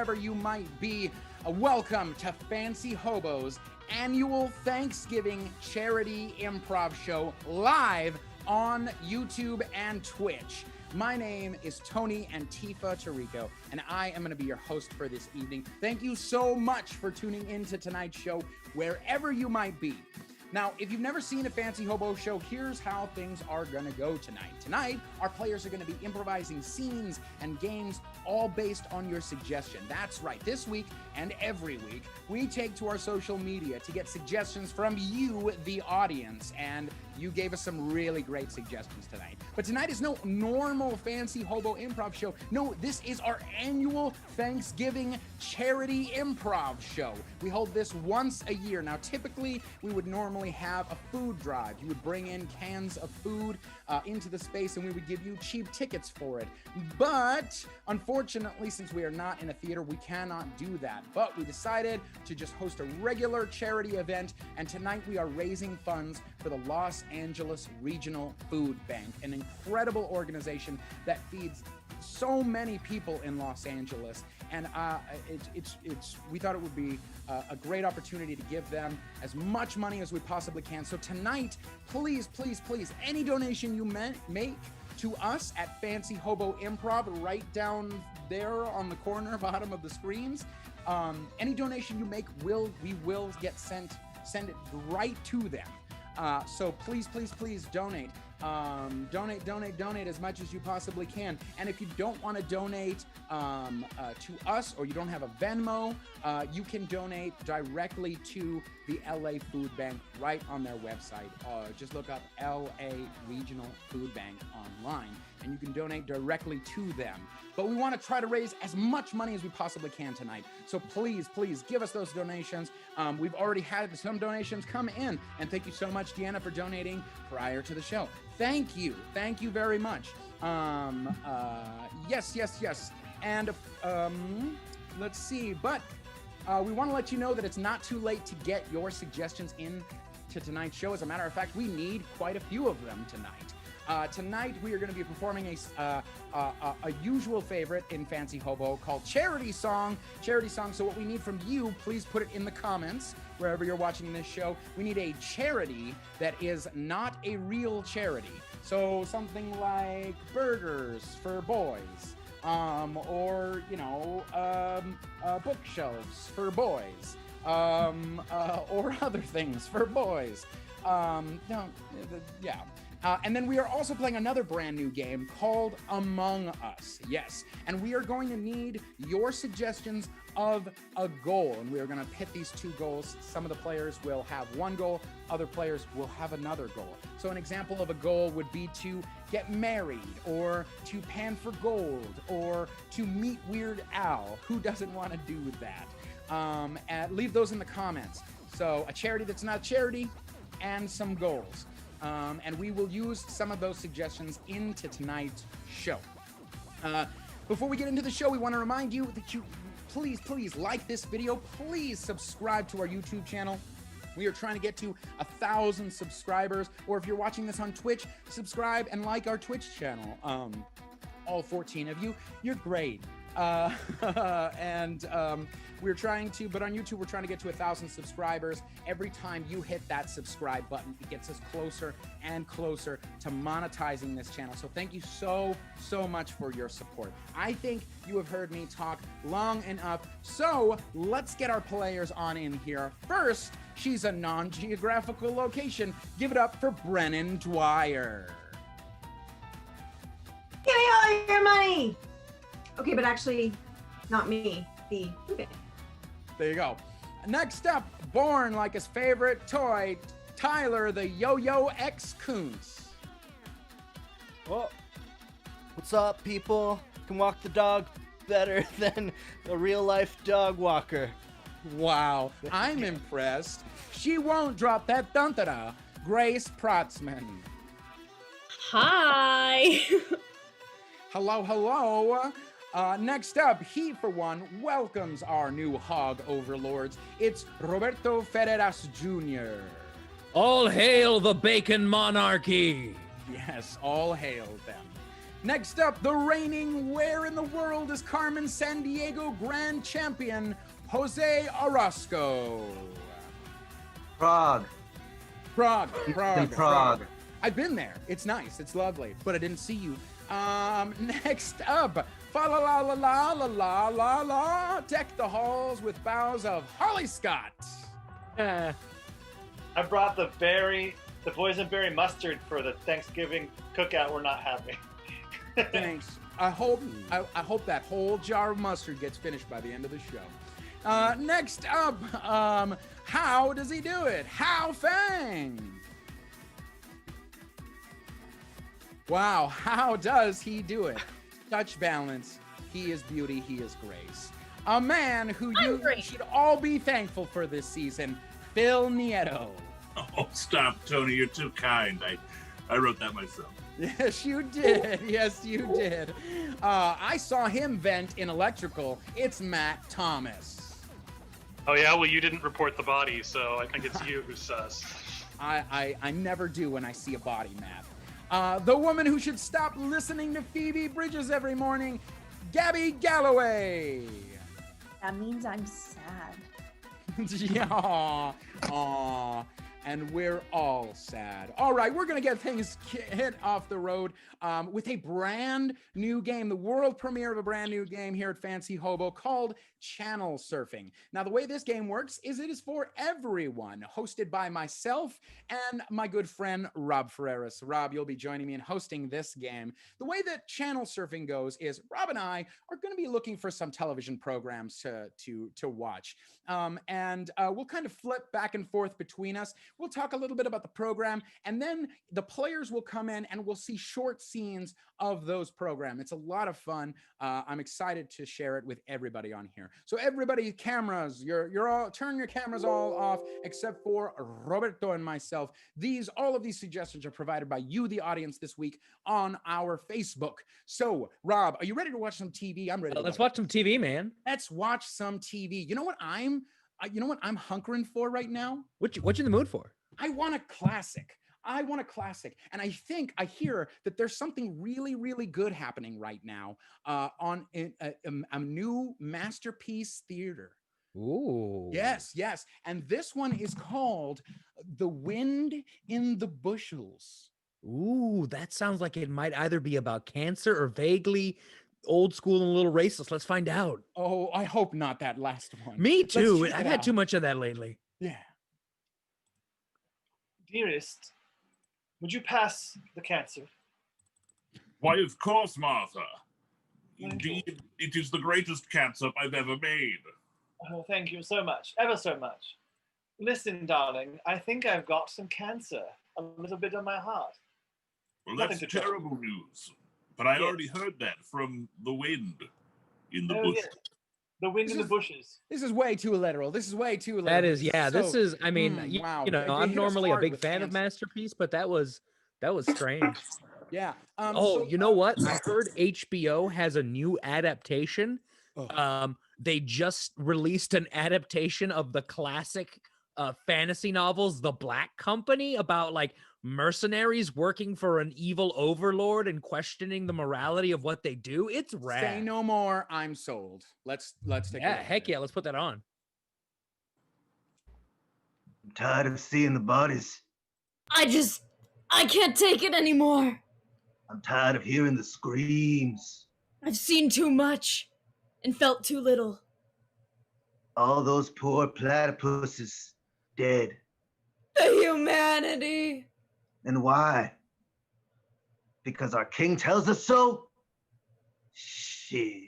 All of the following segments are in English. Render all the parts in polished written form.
wherever you might be. Welcome to Fancy Hobo's annual Thanksgiving charity improv show live on YouTube and Twitch. My name is Tony Antifa Torrico, and I am going to be your host for this evening. Thank you so much for tuning into tonight's show, wherever you might be. Now, if you've never seen a Fancy Hobo show, here's how things are going to go tonight. Tonight, our players are going to be improvising scenes and games all based on your suggestion. That's right. This week and every week, we take to our social media to get suggestions from you, the audience, and you gave us some really great suggestions tonight. But tonight is no normal Fancy Hobo improv show. No, this is our annual Thanksgiving charity improv show. We hold this once a year. Now, typically, we would normally have a food drive. You would bring in cans of food into the space, and we would give you cheap tickets for it. But unfortunately, since we are not in a theater, we cannot do that. But we decided to just host a regular charity event, and tonight we are raising funds for the Los Angeles Regional Food Bank, an incredible organization that feeds so many people in Los Angeles, and we thought it would be a great opportunity to give them as much money as we possibly can. So tonight, please, any donation you make to us at Fancy Hobo Improv, right down there on the corner bottom of the screens, any donation you make we will get send it right to them. So please donate. Donate as much as you possibly can. And if you don't want to donate to us, or you don't have a Venmo, you can donate directly to the LA Food Bank right on their website. Just look up LA Regional Food Bank online, and you can donate directly to them. But we want to try to raise as much money as we possibly can tonight. So please give us those donations. We've already had some donations come in, and thank you so much, Deanna, for donating prior to the show. Thank you very much. Yes. And let's see, but we want to let you know that it's not too late to get your suggestions in to tonight's show. As a matter of fact, we need quite a few of them tonight. Tonight we are going to be performing a usual favorite in Fancy Hobo called Charity Song. So what we need from you, please put it in the comments wherever you're watching this show. We need a charity that is not a real charity. So something like burgers for boys, or bookshelves for boys, or other things for boys. And then we are also playing another brand new game called Among Us. Yes, and we are going to need your suggestions of a goal, and we are going to pit these two goals. Some of the players will have one goal, other players will have another goal. So an example of a goal would be to get married, or to pan for gold, or to meet Weird Al. Who doesn't want to do that? And leave those in the comments. So a charity that's not a charity, and some goals. And we will use some of those suggestions into tonight's show. Before we get into the show, we want to remind you that you please like this video. Please subscribe to our YouTube channel. We are trying to get to 1,000 subscribers. Or if you're watching this on Twitch, subscribe and like our Twitch channel. All 14 of you, you're great. We're trying to, but on YouTube, we're trying to get to 1,000 subscribers. Every time you hit that subscribe button, it gets us closer and closer to monetizing this channel. So thank you so much for your support. I think you have heard me talk long enough. So let's get our players on in here. First, she's a non-geographical location. Give it up for Brennan Dwyer. Give me all your money. Okay, but actually, not me. The food bank. There you go. Next up, born like his favorite toy, Tyler the Yo-Yo X Kuntz. Oh, what's up, people? Can walk the dog better than a real-life dog walker. Wow, I'm impressed. She won't drop that dun-da-da. Grace Protzman. Hi. Hello. Next up, he for one welcomes our new hog overlords. It's Roberto Ferreras Jr. All hail the bacon monarchy. Yes, all hail them. Next up, the reigning Where in the World is Carmen San Diego Grand Champion, Jose Orozco. Prague. Prague. I've been there. It's nice. It's lovely. But I didn't see you. Next up, fa la la la la la la la la. Deck the halls with boughs of Holly Scott. I brought the boysenberry mustard for the Thanksgiving cookout we're not having. Thanks. I hope that whole jar of mustard gets finished by the end of the show. Next up, how does he do it? Hao Fang. Wow, how does he do it? Such balance. He is beauty. He is grace. A man who you should all be thankful for this season, Phil Nieto. Oh, stop, Tony. You're too kind. I wrote that myself. Yes, you did. Yes, you did. I saw him vent in electrical. It's Matt Thomas. Oh, yeah? Well, you didn't report the body, so I think it's you who's sus. I never do when I see a body, Matt. The woman who should stop listening to Phoebe Bridges every morning, Gabby Galloway. That means I'm sad. Yeah. Aw. And we're all sad. All right, we're going to get things hit off the road with a brand new game, the world premiere of a brand new game here at Fancy Hobo called Channel Surfing. Now, the way this game works is it is for everyone, hosted by myself and my good friend, Rob Ferreras. Rob, you'll be joining me in hosting this game. The way that Channel Surfing goes is Rob and I are going to be looking for some television programs to watch. And we'll kind of flip back and forth between us. We'll talk a little bit about the program, and then the players will come in and we'll see short scenes of those programs. It's a lot of fun. I'm excited to share it with everybody on here. So everybody, cameras, you're all turn your cameras all off except for Roberto and myself. All of these suggestions are provided by you, the audience, this week on our Facebook. So, Rob, are you ready to watch some TV? I'm ready. Let's watch some TV, man. Let's watch some TV. You know what I'm hunkering for right now? What you in the mood for? I want a classic. And I hear that there's something really, really good happening right now on a new masterpiece theater. Ooh. Yes. And this one is called The Wind in the Bushels. Ooh, that sounds like it might either be about cancer or vaguely old school and a little racist. Let's find out. Oh, I hope not that last one. Me too. I've had too much of that lately. Yeah. Dearest, would you pass the cancer? Why, of course, Martha. Thank you. Indeed, it is the greatest catsup I've ever made. Oh, thank you so much, ever so much. Listen, darling, I think I've got some cancer, a little bit on my heart. Well, Nothing that's to tell. terrible news. But I Yes. already heard that from the wind in the Oh, bush. yes. The wind in the bushes. This is way too literal. This is way too literal. That is, yeah. This is. I mean, wow. you know, It I'm hit us normally a hard big with fan of cancer. Masterpiece, but that was strange. Yeah. You know what? I heard HBO has a new adaptation. Oh. They just released an adaptation of the classic fantasy novels, The Black Company, about like mercenaries working for an evil overlord and questioning the morality of what they do. It's rad. Say no more. I'm sold. Let's take a look at it. Yeah, let's put that on. I'm tired of seeing the bodies. I can't take it anymore. I'm tired of hearing the screams. I've seen too much and felt too little. All those poor platypuses dead. The humanity. And why? Because our king tells us so? Shit.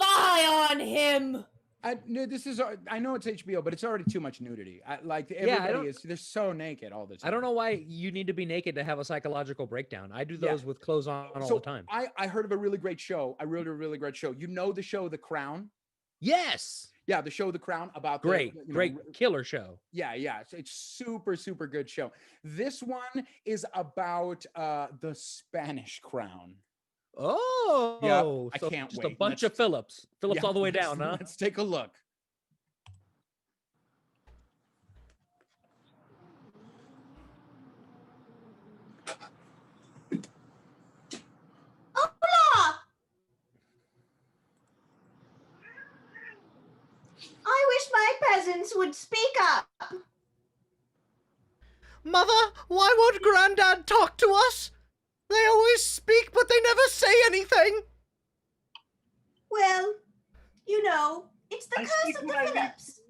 Spy on him. I know it's HBO, but it's already too much nudity. They're so naked all the time. I don't know why you need to be naked to have a psychological breakdown. I do those with clothes on all the time. I heard of a really great show. You know the show The Crown? Yes. Yeah, the show The Crown about great killer show. Yeah. It's super, super good show. This one is about the Spanish crown. Oh, yeah, so I can't just wait. a bunch of Phillips all the way down, huh? Let's take a look. Hola, presence would speak up. Mother, why won't Granddad talk to us? They always speak, but they never say anything. Well, you know, it's the I curse speak of the when I need Phillips.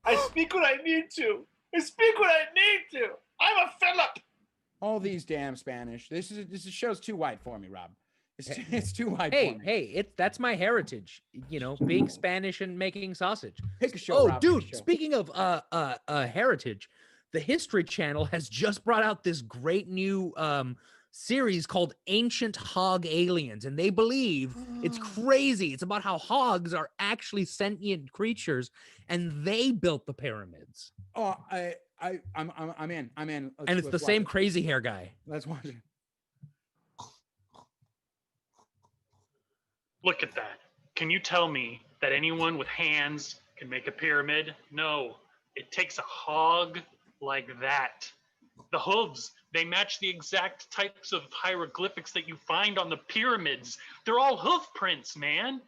I speak when I need to. I speak when I need to. I'm a Philip. All these damn Spanish. This show's too wide for me, Rob. It's too wide for me. Hey, that's my heritage. You know, being Spanish and making sausage. Pick a show, Oh, Rob, pick a dude, show. speaking of heritage, the History Channel has just brought out this great new series called Ancient Hog Aliens, and they believe it's crazy. It's about how hogs are actually sentient creatures, and they built the pyramids. Oh, I'm in. And it's the same crazy hair guy. Let's watch it. Look at that. Can you tell me that anyone with hands can make a pyramid? No, it takes a hog like that. The hooves, they match the exact types of hieroglyphics that you find on the pyramids. They're all hoof prints, man.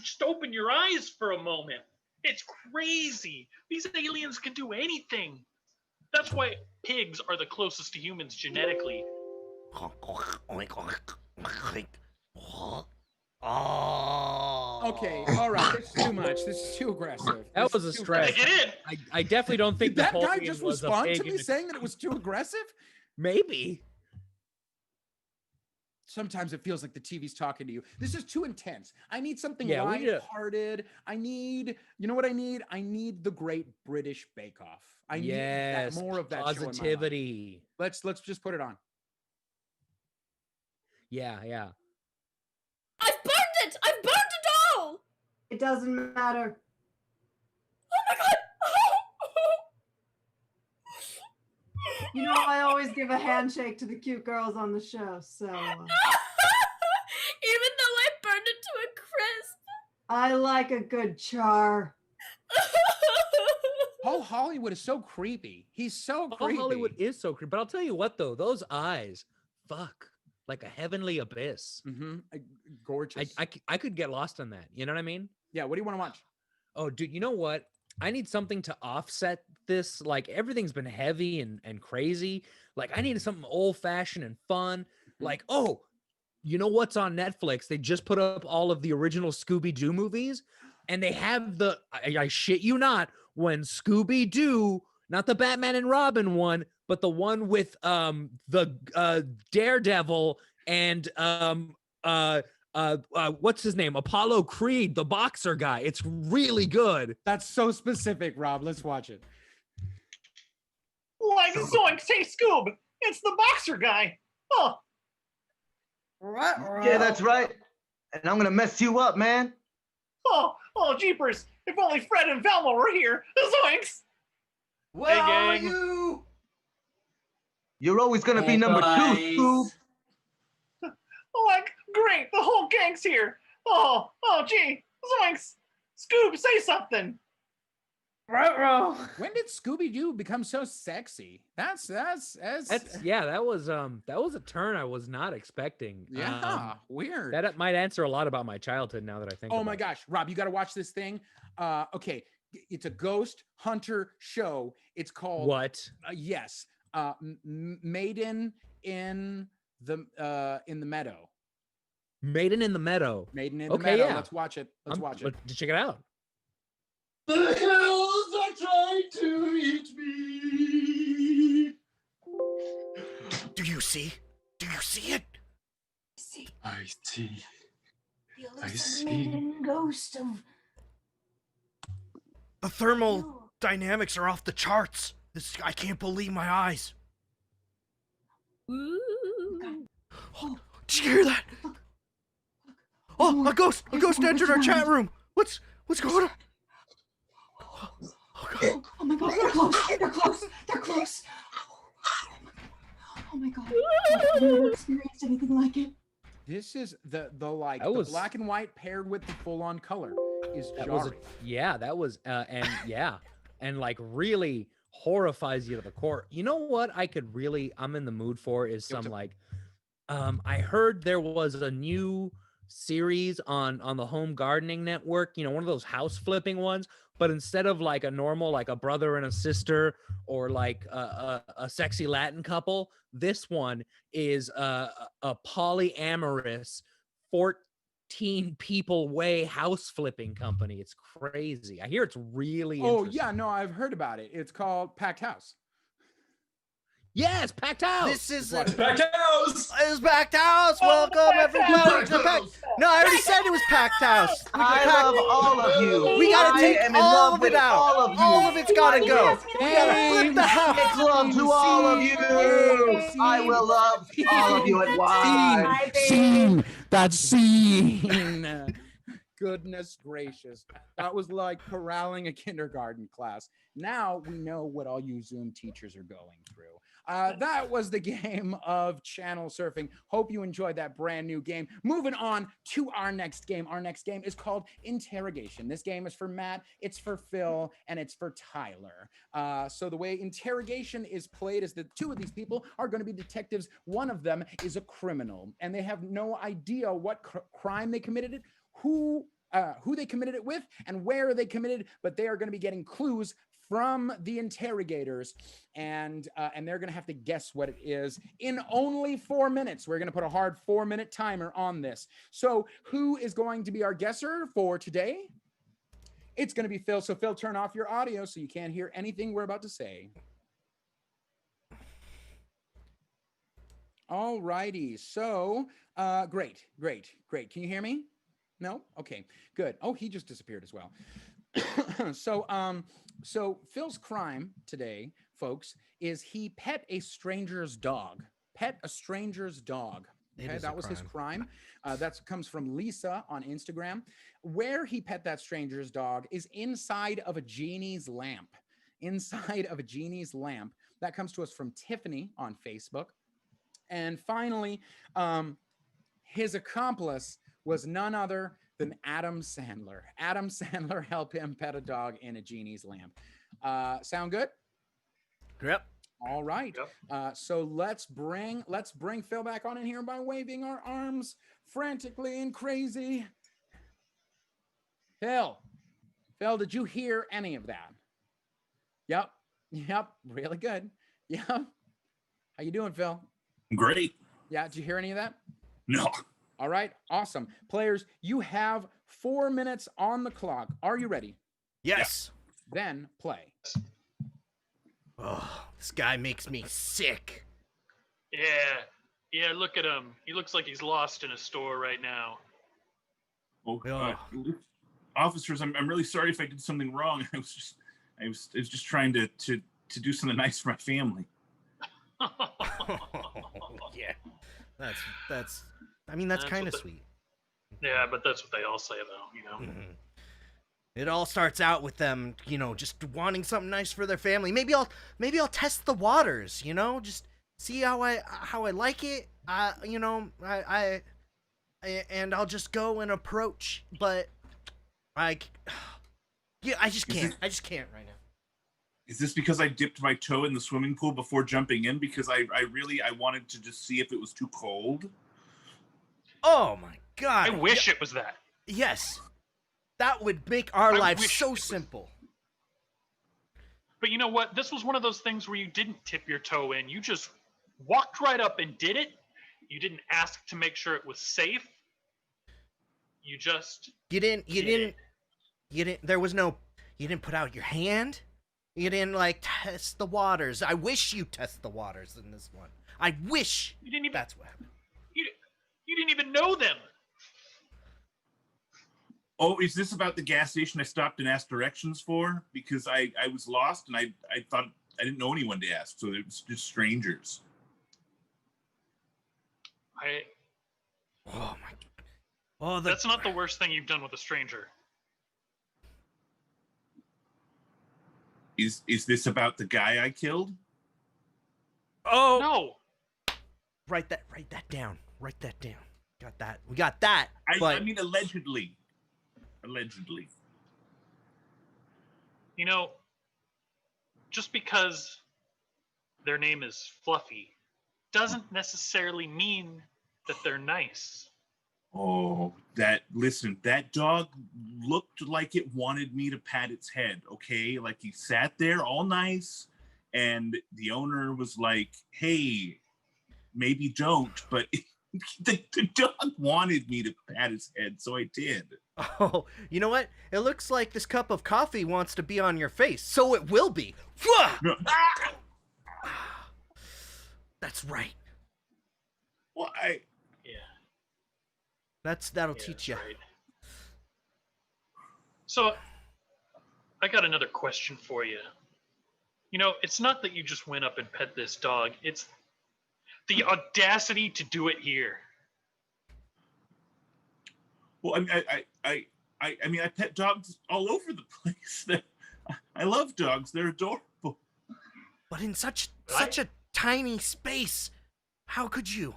Just open your eyes for a moment. It's crazy. These aliens can do anything. That's why pigs are the closest to humans genetically. Okay, all right. This is too much. This is too aggressive. That This was is a too stretch. aggressive. Get it? I definitely don't think Did that guy Napoleon just was a respond pig to me in- saying that it was too aggressive? Maybe. Sometimes it feels like the TV's talking to you. This is too intense. I need something Yeah, we need a- lighthearted. You know what I need? I need the Great British Bake Off. I need that, more of that show in my life. positivity. Let's just put it on. Yeah. I've burned it! I've burned it all! It doesn't matter. Oh my god! You know, I always give a handshake to the cute girls on the show, so Even though I burned it to a crisp. I like a good char. Paul Hollywood is so creepy. He's so Paul creepy. Hollywood is so creepy. But I'll tell you what, though, those eyes, fuck, like a heavenly abyss. Mm-hmm. Gorgeous. I could get lost on that. You know what I mean? Yeah. What do you want to watch? Oh, dude, you know what? I need something to offset this. Like, everything's been heavy and crazy. Like, I need something old fashioned and fun. Like, oh, you know what's on Netflix? They just put up all of the original Scooby-Doo movies, and they have I shit you not, when Scooby-Doo, not the Batman and Robin one, but the one with the Daredevil and what's his name? Apollo Creed, the boxer guy. It's really good. That's so specific, Rob. Let's watch it. Like Zoink, say Scoob. It's the boxer guy. Oh. Yeah, that's right. And I'm gonna mess you up, man. Oh, jeepers. If only Fred and Velma were here. Zoinks. Where are gang. you? You're always gonna be number two, Scoob. Like, great. The whole gang's here. Oh, gee. Zoinks. Scoob, say something. When did Scooby-Doo become so sexy? That's Yeah, that was a turn I was not expecting. Weird. That might answer a lot about my childhood now that I think Oh about my it. gosh, Rob, you got to watch this thing. Okay, it's a ghost hunter show. It's called What? Yes, Maiden in the Meadow. Maiden in the Meadow. Maiden in the Okay, Meadow. yeah. Let's watch it. Let's watch it. Let's check it out. The hills are trying to eat me. Do you see? Do you see it? I see. The see. hallucinating ghost of The thermal dynamics are off the charts. I can't believe my eyes. Ooh. Oh, did you hear that? Oh, a ghost entered our chat room. What's going on? Oh my god, they're close. They're close. They're close. Oh my god. I've never experienced anything like it. This is the like That the was- black and white paired with the full-on color is That jarring. was and like really horrifies you to the core. You know what I'm in the mood for is Yo, some like I heard there was a new series on the Home Gardening Network, you know, one of those house flipping ones, but instead of like a normal, like a brother and a sister or like a sexy Latin couple, this one is a polyamorous 14 people way house flipping company. It's crazy. I hear it's really interesting. yeah, no, I've heard about it. It's called Packed House. Yes, Packed House. This is Watch it. Packed house. It's Packed House. Welcome everybody to Packed. No, I already said it was Packed House. I love all of you. We gotta I take am in all love of with it out. all of you. All of it's gotta go. We gotta flip the house. Make love to all of you. I will love all of you at once. Hi, baby. Scene. That's scene. Goodness gracious. That was like corralling a kindergarten class. Now we know what all you Zoom teachers are going through. That was the game of channel surfing. Hope you enjoyed that brand new game. Moving on to our next game. Our next game is called Interrogation. This game is for Matt, it's for Phil, and it's for Tyler. So the way Interrogation is played is that two of these people are going to be detectives. One of them is a criminal, and they have no idea what crime they committed it, who they committed it with, and where they committed, but they are going to be getting clues from the interrogators, and they're going to have to guess what it is in only 4 minutes. We're going to put a hard 4-minute timer on this. So who is going to be our guesser for today? It's going to be Phil. So Phil, turn off your audio so you can't hear anything we're about to say. All righty. So great. Can you hear me? No? Okay, good. Oh, he just disappeared as well. So Phil's crime today, folks, is he pet a stranger's dog. Pet a stranger's dog. Okay, that was his crime. That comes from Lisa on Instagram. Where he pet that stranger's dog is inside of a genie's lamp. Inside of a genie's lamp. That comes to us from Tiffany on Facebook. And finally, his accomplice was none other than Adam Sandler. Adam Sandler helped him pet a dog in a genie's lamp. Sound good? Yep. All right. Yep. So let's bring Phil back on in here by waving our arms frantically and crazy. Phil, did you hear any of that? Yep. Really good. Yep. How you doing, Phil? Great. Yeah. Did you hear any of that? No. All right, awesome. Players, you have 4 minutes on the clock. Are you ready? Yes. Then play. Oh, this guy makes me sick. Yeah, look at him. He looks like he's lost in a store right now. Oh, officers, I'm really sorry if I did something wrong. I was just trying to do something nice for my family. Yeah. That's I mean, that's kind of sweet. Yeah, but that's what they all say, though, you know? Mm-hmm. It all starts out with them, you know, just wanting something nice for their family. Maybe I'll test the waters, you know, just see how I like it. You know, and I'll just go and approach, but I just can't. I just can't right now. Is this because I dipped my toe in the swimming pool before jumping in? Because I wanted to just see if it was too cold. Oh my God. I wish it was that. Yes. That would make our lives so simple. But you know what? This was one of those things where you didn't tip your toe in. You just walked right up and did it. You didn't ask to make sure it was safe. You just You didn't there was no you didn't put out your hand. You didn't like test the waters. I wish you test the waters in this one. I wish you didn't even, that's what happened. You didn't even know them. Oh, is this about the gas station I stopped and asked directions for? Because I was lost and I thought I didn't know anyone to ask, so it was just strangers. Oh my God. Oh, that's not the worst thing you've done with a stranger. Is this about the guy I killed? Oh no! Write that down. Write that down. Got that. We got that. I mean, allegedly. Allegedly. You know, just because their name is Fluffy doesn't necessarily mean that they're nice. Oh, that dog looked like it wanted me to pat its head, okay? Like he sat there all nice, and the owner was like, hey, maybe don't, but the dog wanted me to pat its head, so I did. Oh, you know what? It looks like this cup of coffee wants to be on your face, so it will be. That's right. Well, Yeah. That'll teach you. Right. So, I got another question for you. You know, it's not that you just went up and pet this dog. It's the audacity to do it here. Well, I mean, I pet dogs all over the place. I love dogs. They're adorable. But in such a tiny space, how could you?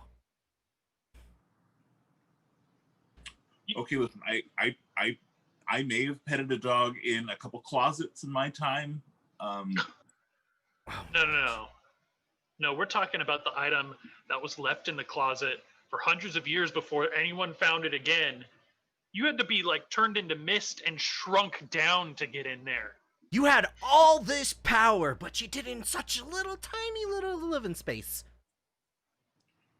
Okay, listen, I may have petted a dog in a couple closets in my time. No, we're talking about the item that was left in the closet for hundreds of years before anyone found it again. You had to be like turned into mist and shrunk down to get in there. You had all this power, but you did it in such a tiny little living space.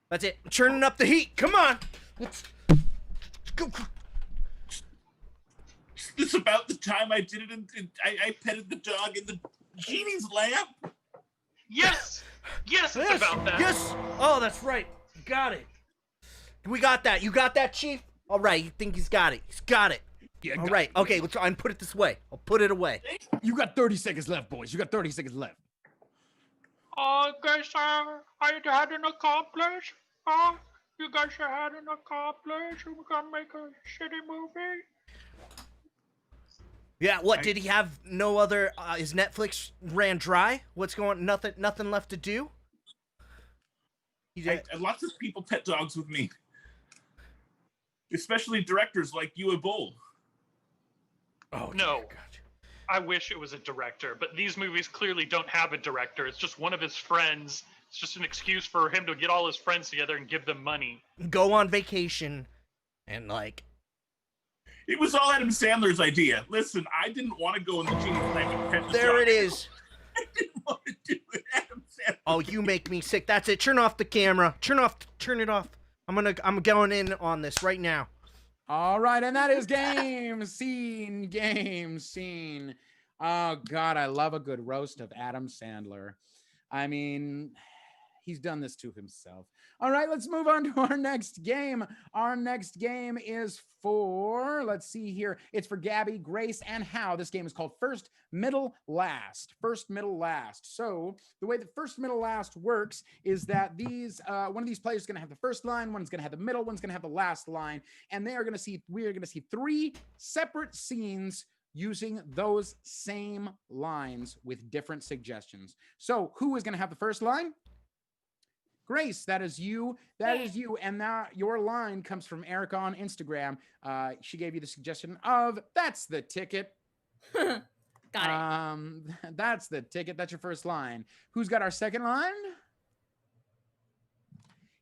That's it. I'm turning up the heat. Come on. Let's go. It's about the time I did it. I petted the dog in the genie's lamp. Yes, it's about that. Yes. Oh, that's right. Got it. We got that. You got that, Chief? All right. You think he's got it? He's got it. Yeah. All right. Okay. Let's try and put it this way. I'll put it away. You got 30 seconds left, boys. You got 30 seconds left. I guess I had an accomplice. You guys had an accomplice. We're gonna make a shitty movie. Yeah. What did he have? No other. His Netflix ran dry. What's going? Nothing left to do. Lots of people pet dogs with me, especially directors like you and Bull. Oh no. I wish it was a director, but these movies clearly don't have a director. It's just one of his friends. It's just an excuse for him to get all his friends together and give them money. Go on vacation and like. It was all Adam Sandler's idea. Listen, I didn't want to go in the genie's lamp and pet the There dog. it is. I didn't want to do it, Adam Sandler. Oh, you make me sick. That's it. Turn off the camera. Turn it off. I'm going in on this right now. All right, and that is game scene. Oh God, I love a good roast of Adam Sandler. I mean, he's done this to himself. All right, let's move on to our next game. Our next game is for, let's see here. It's for Gabby, Grace, and How. This game is called First, Middle, Last. First, Middle, Last. So the way that First, Middle, Last works is that one of these players is going to have the first line, one's going to have the middle, one's going to have the last line, and we are going to see three separate scenes using those same lines with different suggestions. So who is going to have the first line? Grace, that is you. And now your line comes from Erica on Instagram. She gave you the suggestion of, that's the ticket. Got it. That's the ticket. That's your first line. Who's got our second line?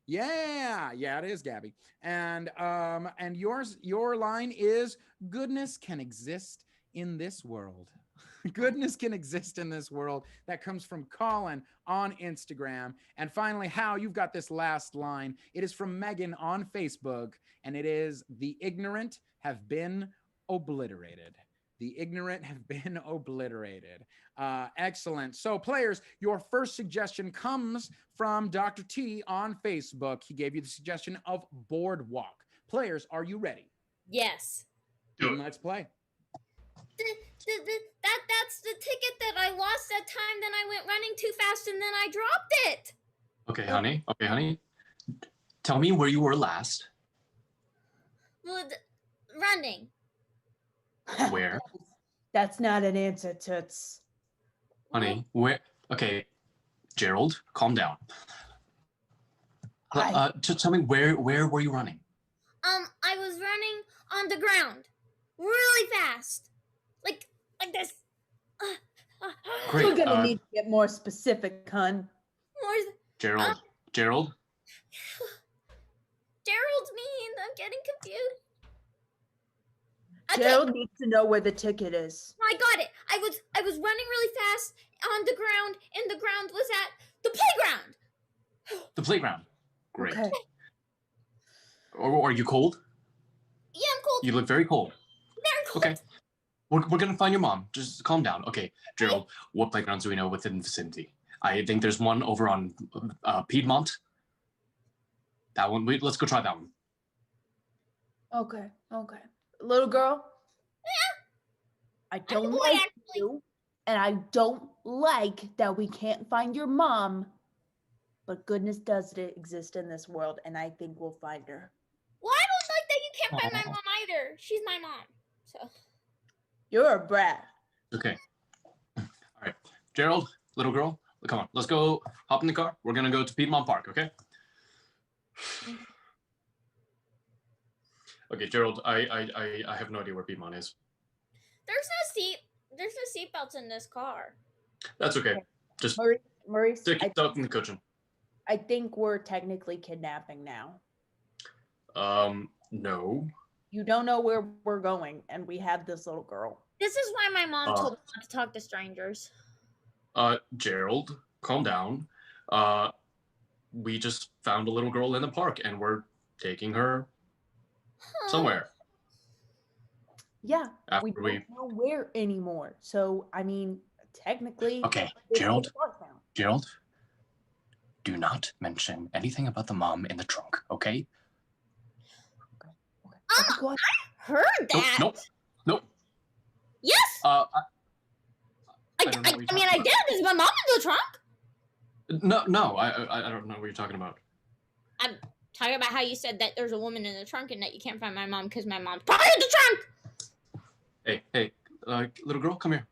Yeah, it is Gabby. And your line is, goodness can exist in this world. Goodness can exist in this world. That comes from Colin on Instagram. And finally, How, you've got this last line. It is from Megan on Facebook, and it is, the ignorant have been obliterated. The ignorant have been obliterated. Excellent. So players, your first suggestion comes from Dr. T on Facebook. He gave you the suggestion of boardwalk. Players, are you ready? Yes. Then let's play. That's the ticket that I lost that time. Then I went running too fast and then I dropped it. Okay, honey. Tell me where you were last. Well, running. Where? That's not an answer, Toots. Honey, where? Okay, Gerald, calm down. Just tell me where were you running? I was running on the ground, really fast, like this. Great. We're gonna need to get more specific, hun. Gerald. Gerald's mean. I'm getting confused. Gerald needs to know where the ticket is. I got it. I was running really fast on the ground, and the ground was at the playground. The playground. Great. Okay. Or are you cold? Yeah, I'm cold. You look very cold. Very cold. Okay. We're gonna find your mom. Just calm down. Okay, Gerald, what playgrounds do we know within the vicinity? I think there's one over on Piedmont. That one. Let's go try that one. Okay. Little girl. Yeah. I don't boy, like actually. you, and I don't like that we can't find your mom. But goodness does exist in this world, and I think we'll find her. Well, I don't like that you can't find my mom either. She's my mom. So. You're a brat. Okay. All right, Gerald, little girl, come on. Let's go. Hop in the car. We're gonna go to Piedmont Park. Okay. Okay, Gerald. I have no idea where Piedmont is. There's no seatbelts in this car. That's okay. Just Maurice, stick it out in the cushion. I think we're technically kidnapping now. No. You don't know where we're going, and we have this little girl. This is why my mom told me not to talk to strangers. Gerald, calm down. We just found a little girl in the park, and we're taking her somewhere. Yeah, After we don't know where anymore. So, I mean, technically... Okay, Gerald, do not mention anything about the mom in the trunk, okay? I heard that. Nope. Yes. I mean, I did. Is my mom in the trunk? No, I don't know what you're talking about. I'm talking about how you said that there's a woman in the trunk and that you can't find my mom because my mom's probably in the trunk. Hey, little girl, come here.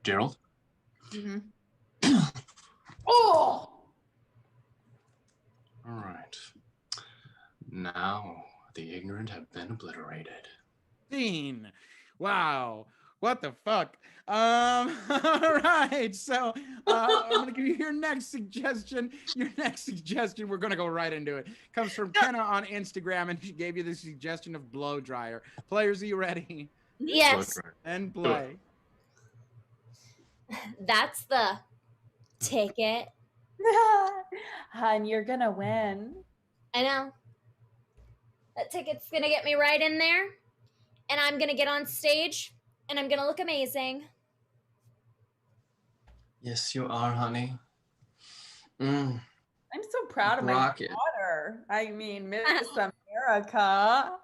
Gerald? Mm-hmm. Oh! All right. Now the ignorant have been obliterated. Dean. Wow. What the fuck? All right. So I'm gonna give you your next suggestion. We're gonna go right into it. Comes from Kenna on Instagram, and she gave you the suggestion of blow dryer. Players, are you ready? Yes. And play. That's the ticket. Hun, you're gonna win. I know. That ticket's gonna get me right in there, and I'm gonna get on stage, and I'm gonna look amazing. Yes, you are, honey. I'm so proud of my daughter. I mean, Miss America.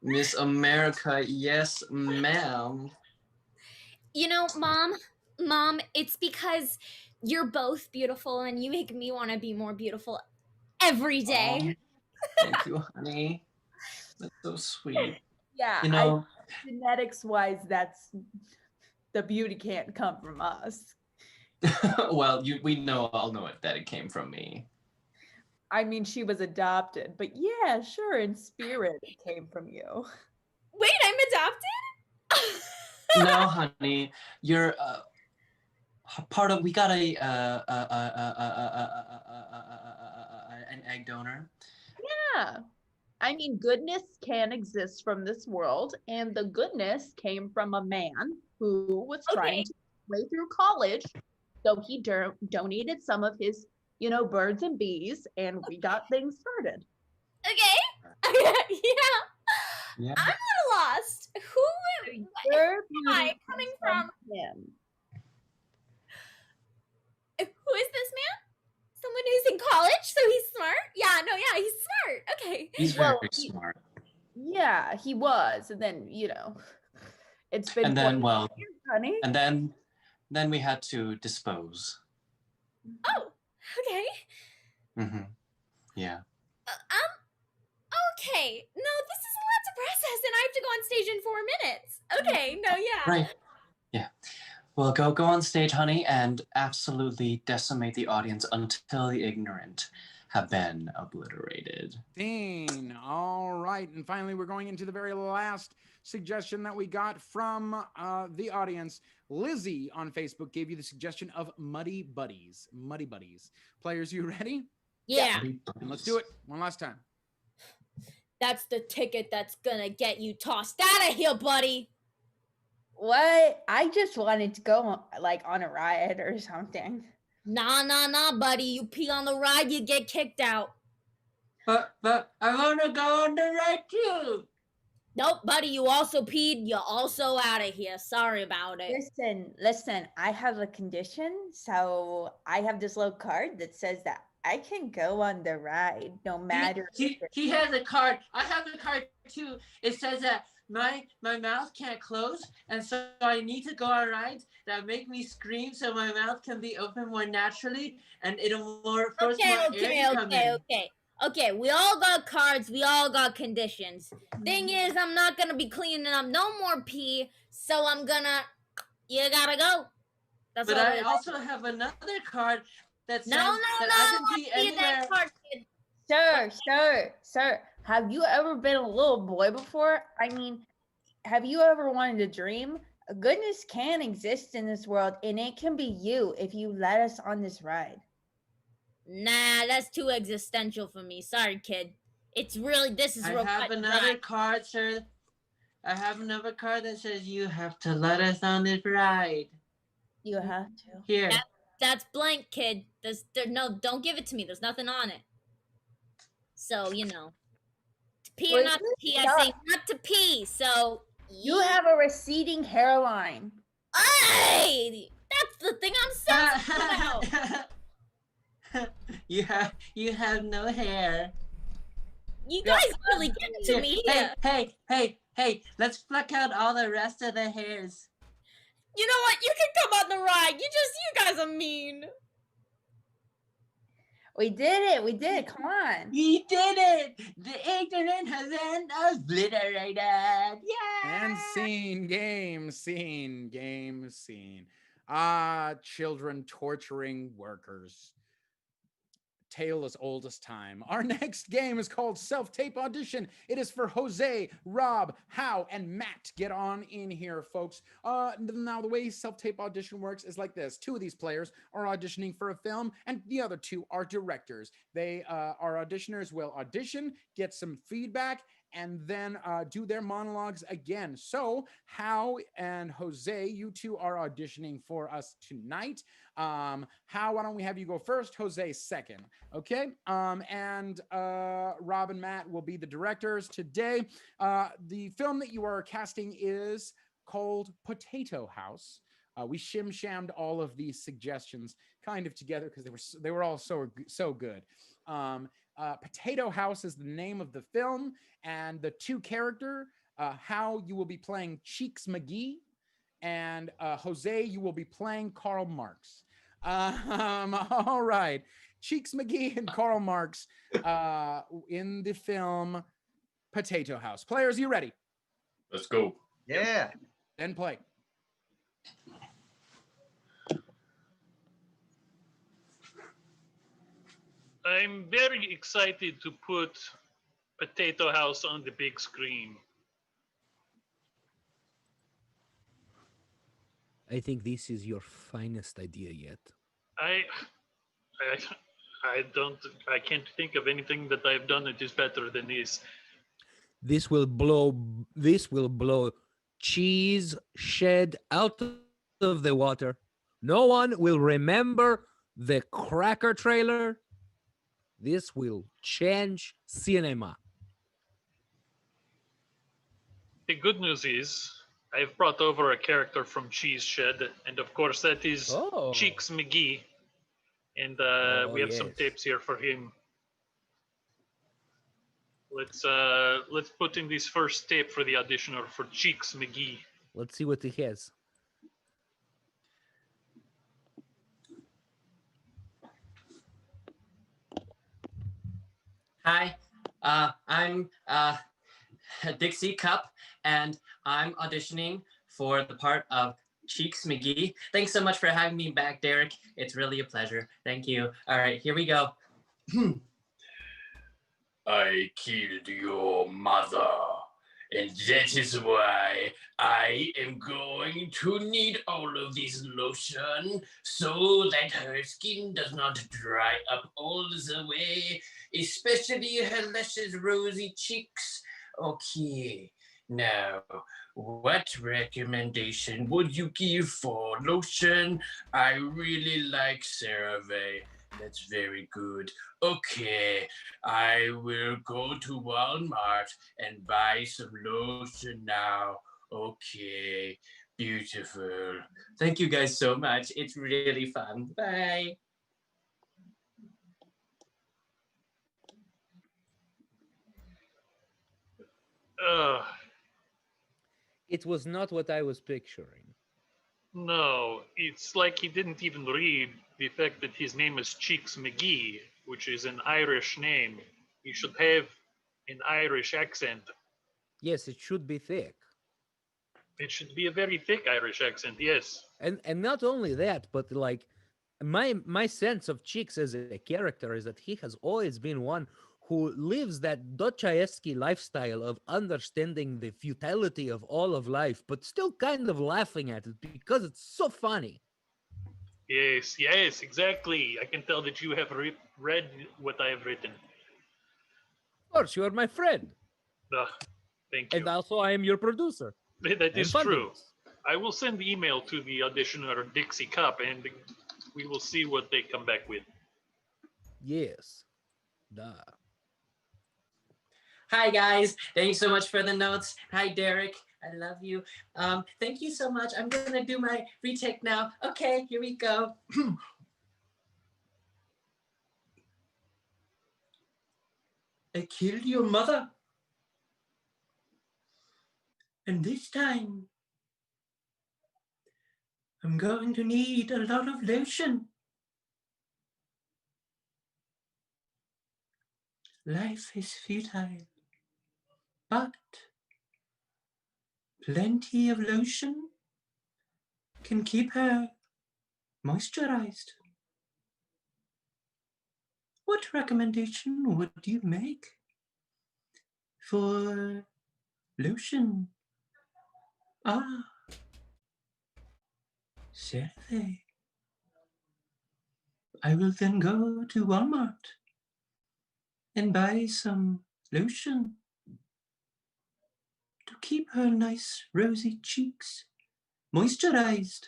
Miss America, yes, ma'am. You know, Mom, it's because you're both beautiful, and you make me want to be more beautiful every day. Thank you, honey. That's so sweet. Yeah, you know, genetics-wise, that's the beauty can't come from us. well, I'll know it that it came from me. I mean, she was adopted, but yeah, sure, in spirit, it came from you. Wait, I'm adopted? No, honey, you're part of. We got an egg donor. Yeah. I mean, goodness can exist from this world, and the goodness came from a man who was trying to way through college. So he donated some of his, birds and bees, and we got things started. Okay. Yeah. I'm a little lost. Who am I coming from? Him. Who is this man? Someone who's in college, so he's smart? Yeah, he's smart. Okay. He's very smart. Yeah, he was. And then, it's been... And then, years, honey. And then we had to dispose. Oh, okay. Mm-hmm. Yeah. Okay. No, this is a lot to process, and I have to go on stage in 4 minutes. Okay, no, yeah. Right. Yeah. Well, go on stage, honey, and absolutely decimate the audience until the ignorant have been obliterated. Scene. All right. And finally, we're going into the very last suggestion that we got from the audience. Lizzie on Facebook gave you the suggestion of Muddy Buddies. Muddy Buddies. Players, you ready? Yeah. And let's do it one last time. That's the ticket that's gonna get you tossed out of here, buddy. What? I just wanted to go like on a ride or something. Nah, buddy. You pee on the ride, you get kicked out. But I want to go on the ride too. Nope, buddy. You also peed. You're also out of here. Sorry about it. Listen. I have a condition, so I have this little card that says that I can go on the ride no matter. He has a card. I have a card too. It says that my mouth can't close, and so I need to go on rides that make me scream so my mouth can be open more naturally and it'll more force more air to come in. Okay, we all got cards, we all got conditions. Thing is, I'm not gonna be cleaning up no more pee, so you gotta go. That's but all I also have another card that says I can pee anywhere. that card, kid. Sir, have you ever been a little boy before? I mean, have you ever wanted to dream? Goodness can exist in this world, and it can be you if you let us on this ride. Nah, that's too existential for me. Sorry, kid. This is real. I have another card, sir. I have another card that says you have to let us on this ride. You have to. Here. That's blank, kid. Don't give it to me. There's nothing on it. So, to pee or not to pee, I say not to pee. So you have a receding hairline. Hey, that's the thing I'm sensitive about. You have no hair. You guys really get to me here. Hey, let's pluck out all the rest of the hairs. You know what? You can come on the ride. You guys are mean. We did it. Come on. We did it. The ignorant has been obliterated. Yeah. And scene. Children torturing workers. Tale as old as time. Our next game is called Self-Tape Audition. It is for Jose, Rob, How, and Matt. Get on in here, folks. Now, the way Self-Tape Audition works is like this. 2 of these players are auditioning for a film, and the other 2 are directors. Our auditioners will audition, get some feedback, and then do their monologues again. So, How and Jose, you 2 are auditioning for us tonight. How, why don't we have you go first? Jose second. Okay. And Rob and Matt will be the directors today. The film that you are casting is called Potato House. We shim-shammed all of these suggestions kind of together because they were all so good. Potato House is the name of the film, and the 2 character, How, you will be playing Cheeks McGee, and Jose, you will be playing Karl Marx. All right, Cheeks McGee and Karl Marx in the film Potato House. Players, you ready? Let's go. Yeah. Then play. I'm very excited to put Potato House on the big screen. I think this is your finest idea yet. I can't think of anything that I've done that is better than this. This will blow cheese shed out of the water. No one will remember the Cracker trailer. This will change cinema. The good news is I've brought over a character from Cheese Shed, and of course that is Cheeks McGee. And we have some tapes here for him. Let's put in this first tape for the auditioner for Cheeks McGee. Let's see what he has. Hi, I'm Dixie Cup, and I'm auditioning for the part of Cheeks McGee. Thanks so much for having me back, Derek. It's really a pleasure. Thank you. All right, here we go. I killed your mother. And that is why I am going to need all of this lotion so that her skin does not dry up all the way, especially her luscious rosy cheeks. Okay, now, what recommendation would you give for lotion? I really like CeraVe. That's very good. Okay, I will go to Walmart and buy some lotion now. Okay, beautiful. Thank you guys so much. It's really fun. Bye. Ugh, It was not what I was picturing. no, it's like he didn't even read the fact that his name is Cheeks McGee, which is an Irish name. He should have an Irish accent. Yes, it should be thick. It should be a very thick Irish accent, yes. And not only that, but like my sense of Cheeks as a character is that he has always been one who lives that Dostoevsky lifestyle of understanding the futility of all of life, but still kind of laughing at it because it's so funny. Yes, yes, exactly. I can tell that you have read what I have written. Of course, you are my friend. Thank you. And also, I am your producer. That is funding true. I will send the email to the auditioner Dixie Cup, and we will see what they come back with. Yes. Duh. Hi guys, thanks so much for the notes. Hi Derek, I love you. Thank you so much. I'm gonna do my retake now. Okay, here we go. I killed your mother. And this time, I'm going to need a lot of lotion. Life is futile, but plenty of lotion can keep her moisturized. What recommendation would you make for lotion? CeraVe. I will then go to Walmart and buy some lotion to keep her nice rosy cheeks moisturized.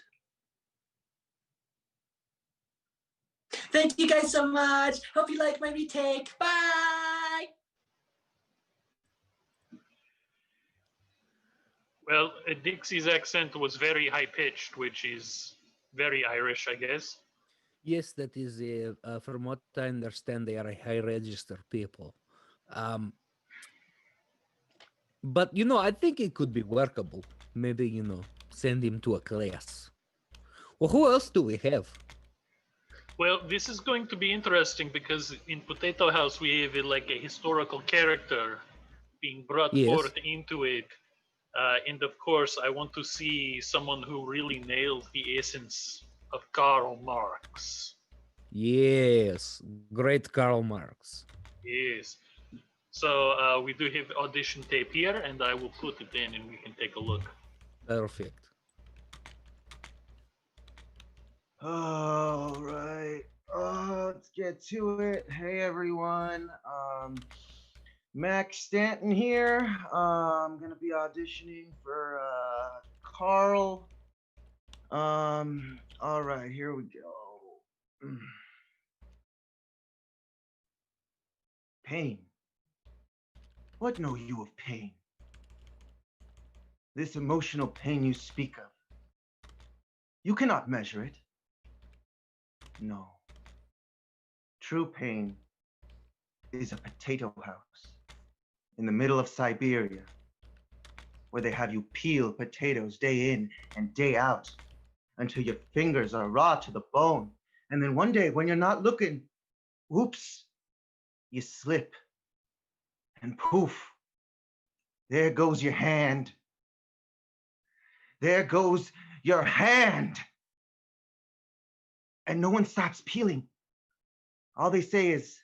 Thank you guys so much. Hope you like my retake. Bye. Well, Dixie's accent was very high pitched, which is very Irish, I guess. Yes, that is, from what I understand, they are a high register people. But, I think it could be workable. Maybe, send him to a class. Well, who else do we have? Well, this is going to be interesting because in Potato House we have like a historical character being brought forth into it. And of course, I want to see someone who really nails the essence of Karl Marx. Yes, great Karl Marx. Yes. So we do have audition tape here, and I will put it in and we can take a look. Perfect. All right. Let's get to it. Hey, everyone. Max Stanton here. I'm going to be auditioning for Carl. All right, here we go. Pain. What know you of pain? This emotional pain you speak of. You cannot measure it. No. True pain is a potato house in the middle of Siberia, where they have you peel potatoes day in and day out until your fingers are raw to the bone. And then one day when you're not looking, whoops, you slip and poof, there goes your hand. There goes your hand. And no one stops peeling. All they say is,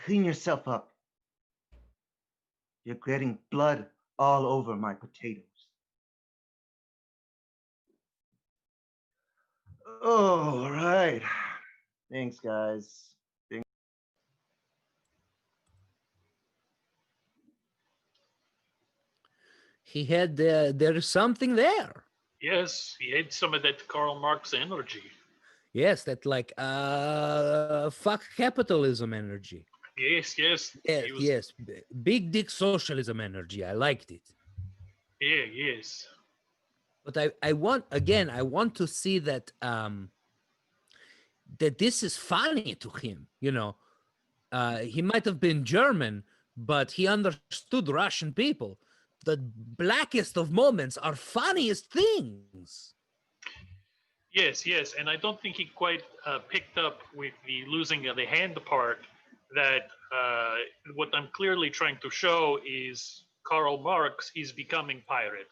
Clean yourself up. You're getting blood all over my potatoes. Oh, right. Thanks, guys. He had there's something there. Yes, he had some of that Karl Marx energy. Yes, that like fuck capitalism energy. Yes, yes. Yes, He was, yes, big dick socialism energy. I liked it. Yeah, yes. But I want again. I want to see that that this is funny to him. You know, he might have been German, but he understood Russian people. The blackest of moments are funniest things. Yes, yes, and I don't think he quite picked up with the losing of the hand part that what I'm clearly trying to show is Karl Marx is becoming pirate.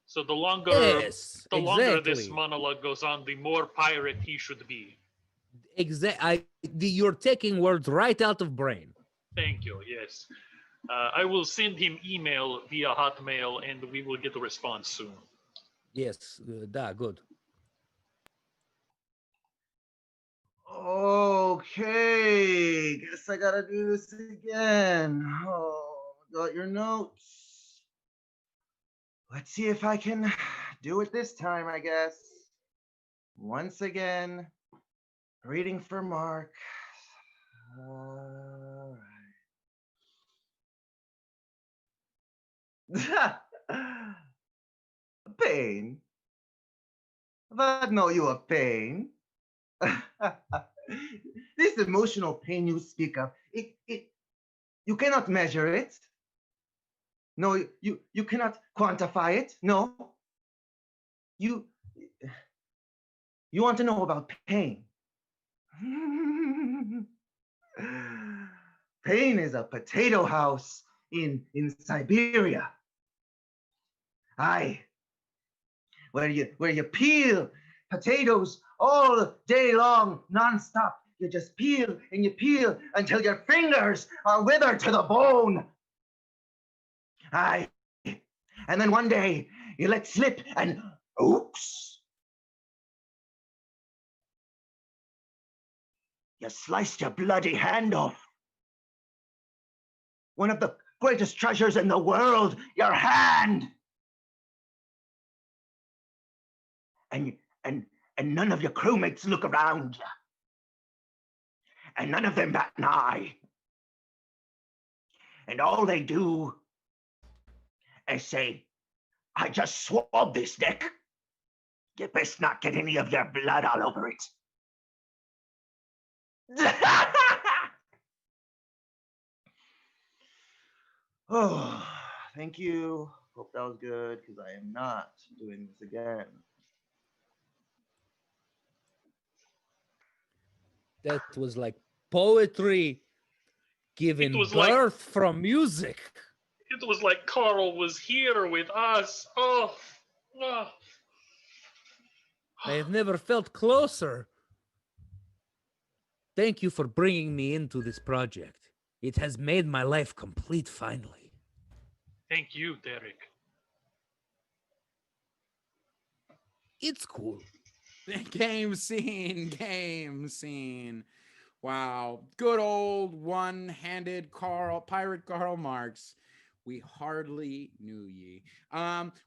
So the longer Yes, longer this exactly. monologue goes on, the more pirate he should be. You're taking words right out of brain. Thank you. Yes, I will send him email via Hotmail, and we will get a response soon. Yes, good. Okay, guess I gotta do this again. Oh, got your notes. Let's see if I can do it this time, I guess. Once again, reading for Mark. All right. Pain? But no, you are pain. This emotional pain you speak of, you cannot measure it. No, you cannot quantify it. No. You want to know about pain. Pain is a potato house in Siberia. Aye. Where you peel potatoes all day long, nonstop. You just peel and you peel until your fingers are withered to the bone. Aye. And then one day you let slip and oops. You sliced your bloody hand off. One of the greatest treasures in the world, your hand. And none of your crewmates look around you. And none of them bat an eye. And all they do is say, I just swabbed this neck. You best not get any of your blood all over it. Oh, thank you. Hope that was good, because I am not doing this again. That was like poetry given birth from music. It was like Carl was here with us. Oh. I have never felt closer. Thank you for bringing me into this project. It has made my life complete finally. Thank you, Derek. It's cool. Game scene. Wow. Good old one-handed pirate Karl Marx. We hardly knew ye.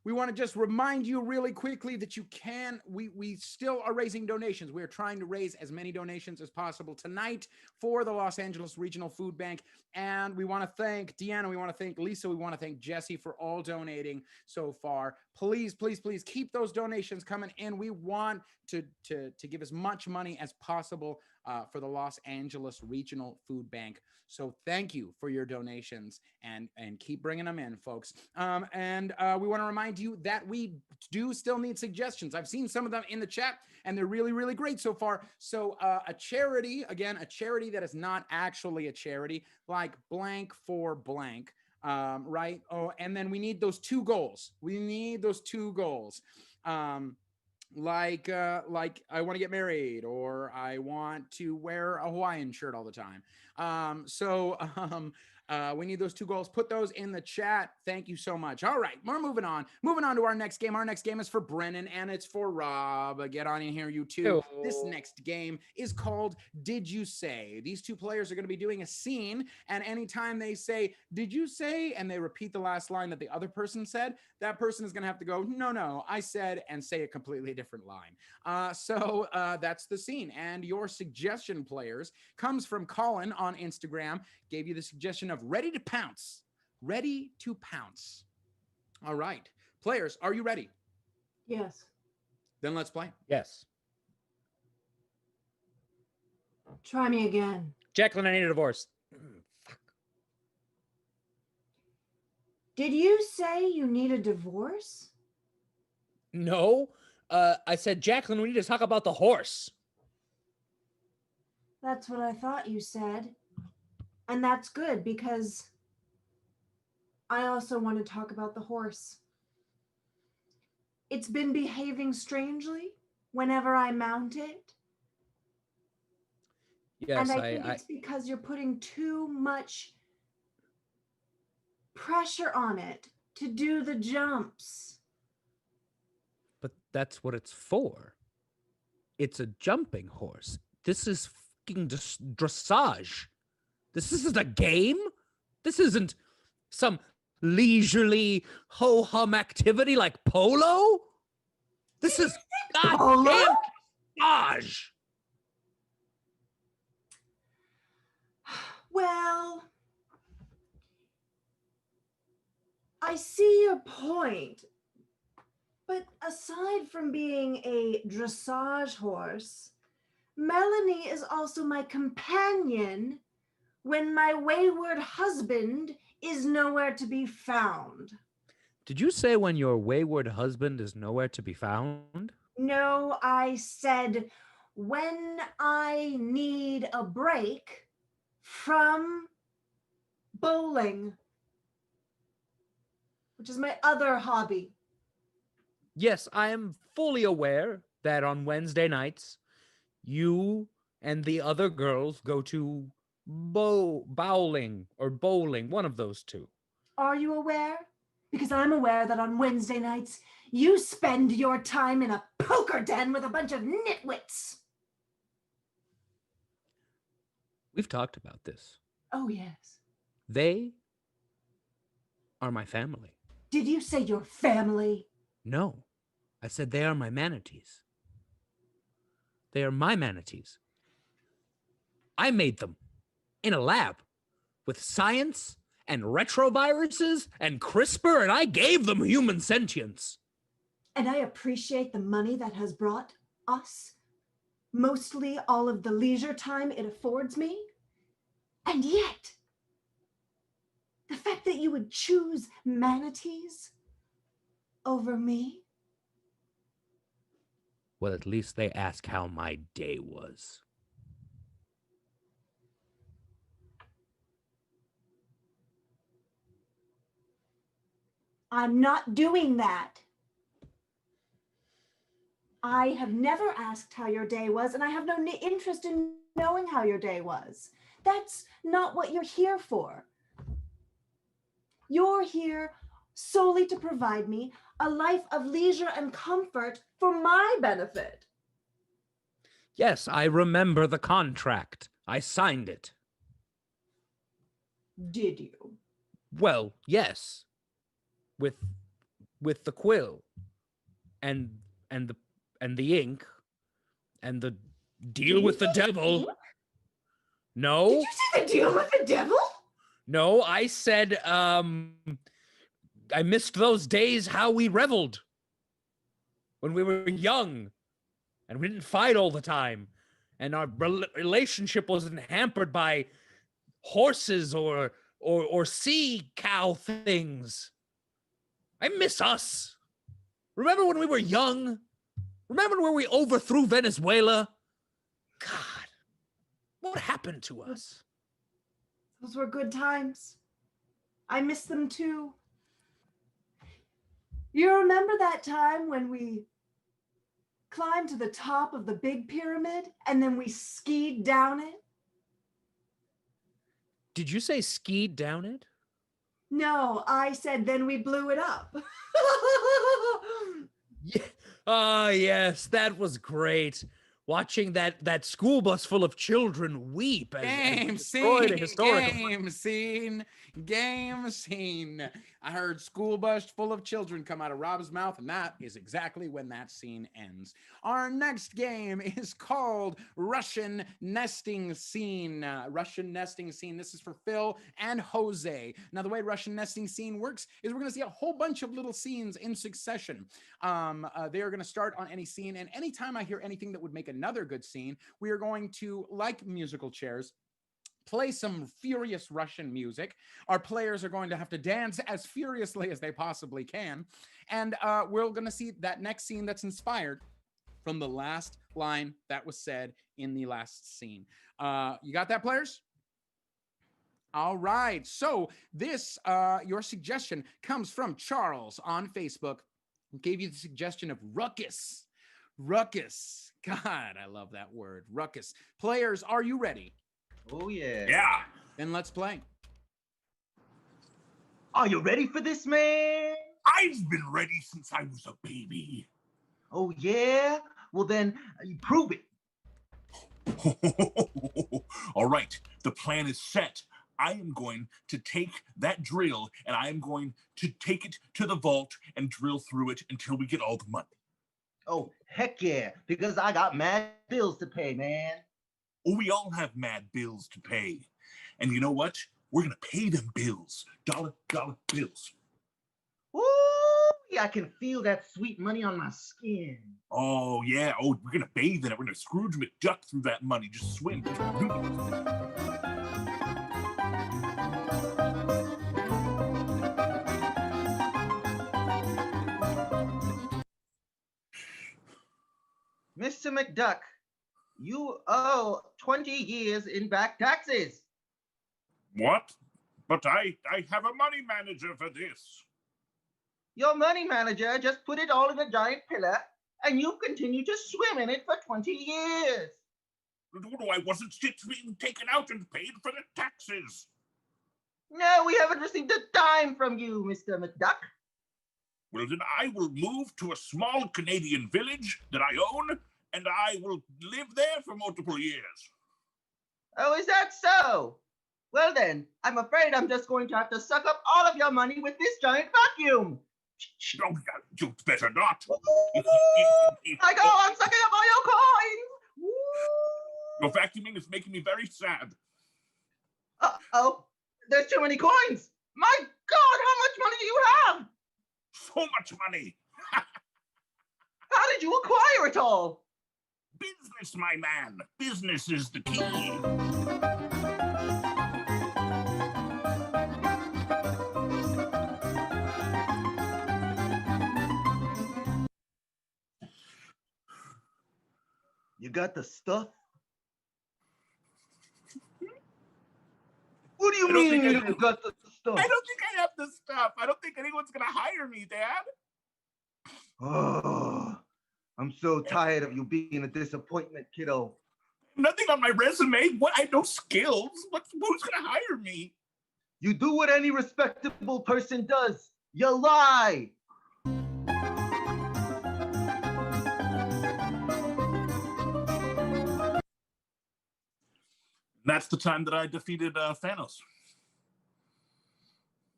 We want to just remind you really quickly that you can, we still are raising donations. We are trying to raise as many donations as possible tonight for the Los Angeles Regional Food Bank. And we want to thank Deanna, we want to thank Lisa, we want to thank Jesse for all donating so far. Please, please, please keep those donations coming in. We want to give as much money as possible for the Los Angeles Regional Food Bank. So thank you for your donations and keep bringing them in, folks. And we want to remind you that we do still need suggestions. I've seen some of them in the chat and they're really, really great so far. So a charity, again, a charity that is not actually a charity, like blank for blank, right? Oh, and then we need those two goals. We need those two goals. like I want to get married, or I want to wear a Hawaiian shirt all the time. We need those 2 goals. Put those in the chat. Thank you so much. All right, we're moving on to our next game. Our next game is for Brennan and it's for Rob. Get on in here, you two. This next game is called Did You Say? These 2 players are going to be doing a scene, and anytime they say did you say and they repeat the last line that the other person said, that person is going to have to go, no, I said, and say a completely different line. That's the scene. And your suggestion, players, comes from Colin on Instagram. Gave you the suggestion of ready to pounce. Ready to pounce. All right. Players, are you ready? Yes. Then let's play. Yes. Try me again. Jacqueline, I need a divorce. Did you say you need a divorce? No. I said, Jacqueline, we need to talk about the horse. That's what I thought you said. And that's good because I also want to talk about the horse. It's been behaving strangely whenever I mount it. Yes, and I think it's because you're putting too much pressure on it to do the jumps. But that's what it's for. It's a jumping horse. This is fucking dressage. This isn't a game. This isn't some leisurely ho-hum activity like polo. This is goddamn dressage. Well, I see your point. But aside from being a dressage horse, Melanie is also my companion when my wayward husband is nowhere to be found. Did you say when your wayward husband is nowhere to be found? No, I said when I need a break from bowling, which is my other hobby. Yes, I am fully aware that on Wednesday nights, you and the other girls go to bowling, one of those 2. Are you aware? Because I'm aware that on Wednesday nights, you spend your time in a poker den with a bunch of nitwits. We've talked about this. Oh, yes. They are my family. Did you say your family? No, I said they are my manatees. They are my manatees. I made them in a lab with science and retroviruses and CRISPR, and I gave them human sentience. And I appreciate the money that has brought us mostly all of the leisure time it affords me. And yet, the fact that you would choose manatees over me? Well, at least they ask how my day was. I'm not doing that. I have never asked how your day was, and I have no interest in knowing how your day was. That's not what you're here for. You're here solely to provide me a life of leisure and comfort for my benefit. Yes, I remember the contract. I signed it. Did you? Well, yes. With the quill and the ink and the deal with the devil. No. Did you say the deal with the devil? No, I said I missed those days how we reveled when we were young and we didn't fight all the time and our relationship wasn't hampered by horses or sea cow things. I miss us. Remember when we were young? Remember when we overthrew Venezuela? God, what happened to us? Those were good times. I miss them too. You remember that time when we climbed to the top of the big pyramid and then we skied down it? Did you say skied down it? No, I said then we blew it up. Yeah. Ah, yes, that was great. Watching that school bus full of children weep as Game we destroyed scene, a historical. game scene. I heard school bus full of children come out of Rob's mouth, and that is exactly when that scene ends. Our next game is called Russian Nesting Scene. Russian Nesting Scene. This is for Phil and Jose. Now, the way Russian Nesting Scene works is we're going to see a whole bunch of little scenes in succession. They are going to start on any scene, and anytime I hear anything that would make another good scene, we are going to, like musical chairs, play some furious Russian music. Our players are going to have to dance as furiously as they possibly can. And we're going to see that next scene that's inspired from the last line that was said in the last scene. You got that, players? All right. So this, your suggestion comes from Charles on Facebook, who gave you the suggestion of ruckus. Ruckus. God, I love that word. Ruckus. Players, are you ready? Oh, yeah. Yeah. Then let's play. Are you ready for this, man? I've been ready since I was a baby. Oh, yeah? Well, then, you prove it. All right. The plan is set. I am going to take that drill and I am going to take it to the vault and drill through it until we get all the money. Oh, heck yeah, because I got mad bills to pay, man. Oh, we all have mad bills to pay. And you know what? We're going to pay them bills. Dollar bills. Ooh, yeah, I can feel that sweet money on my skin. Oh, yeah. Oh, we're going to bathe in it. We're going to Scrooge McDuck through that money. Just swim. Mr. McDuck, you owe 20 years in back taxes. What? But I have a money manager for this. Your money manager just put it all in a giant pillar, and you've continued to swim in it for 20 years. No, I wasn't being taken out and paid for the taxes. No, we haven't received a dime from you, Mr. McDuck. Well, then I will move to a small Canadian village that I own, and I will live there for multiple years. Oh, is that so? Well then, I'm afraid I'm just going to have to suck up all of your money with this giant vacuum. No, you better not. I go on sucking up all your coins. Your vacuuming is making me very sad. Uh-oh, there's too many coins. My God, how much money do you have? So much money. How did you acquire it all? Business, my man. Business is the key. You got the stuff? What do you mean you got the stuff? I don't think I have the stuff. I don't think anyone's going to hire me, Dad. Oh, I'm so tired of you being a disappointment, kiddo. Nothing on my resume. What? I have no skills. Who's going to hire me? You do what any respectable person does. You lie. That's the time that I defeated Thanos.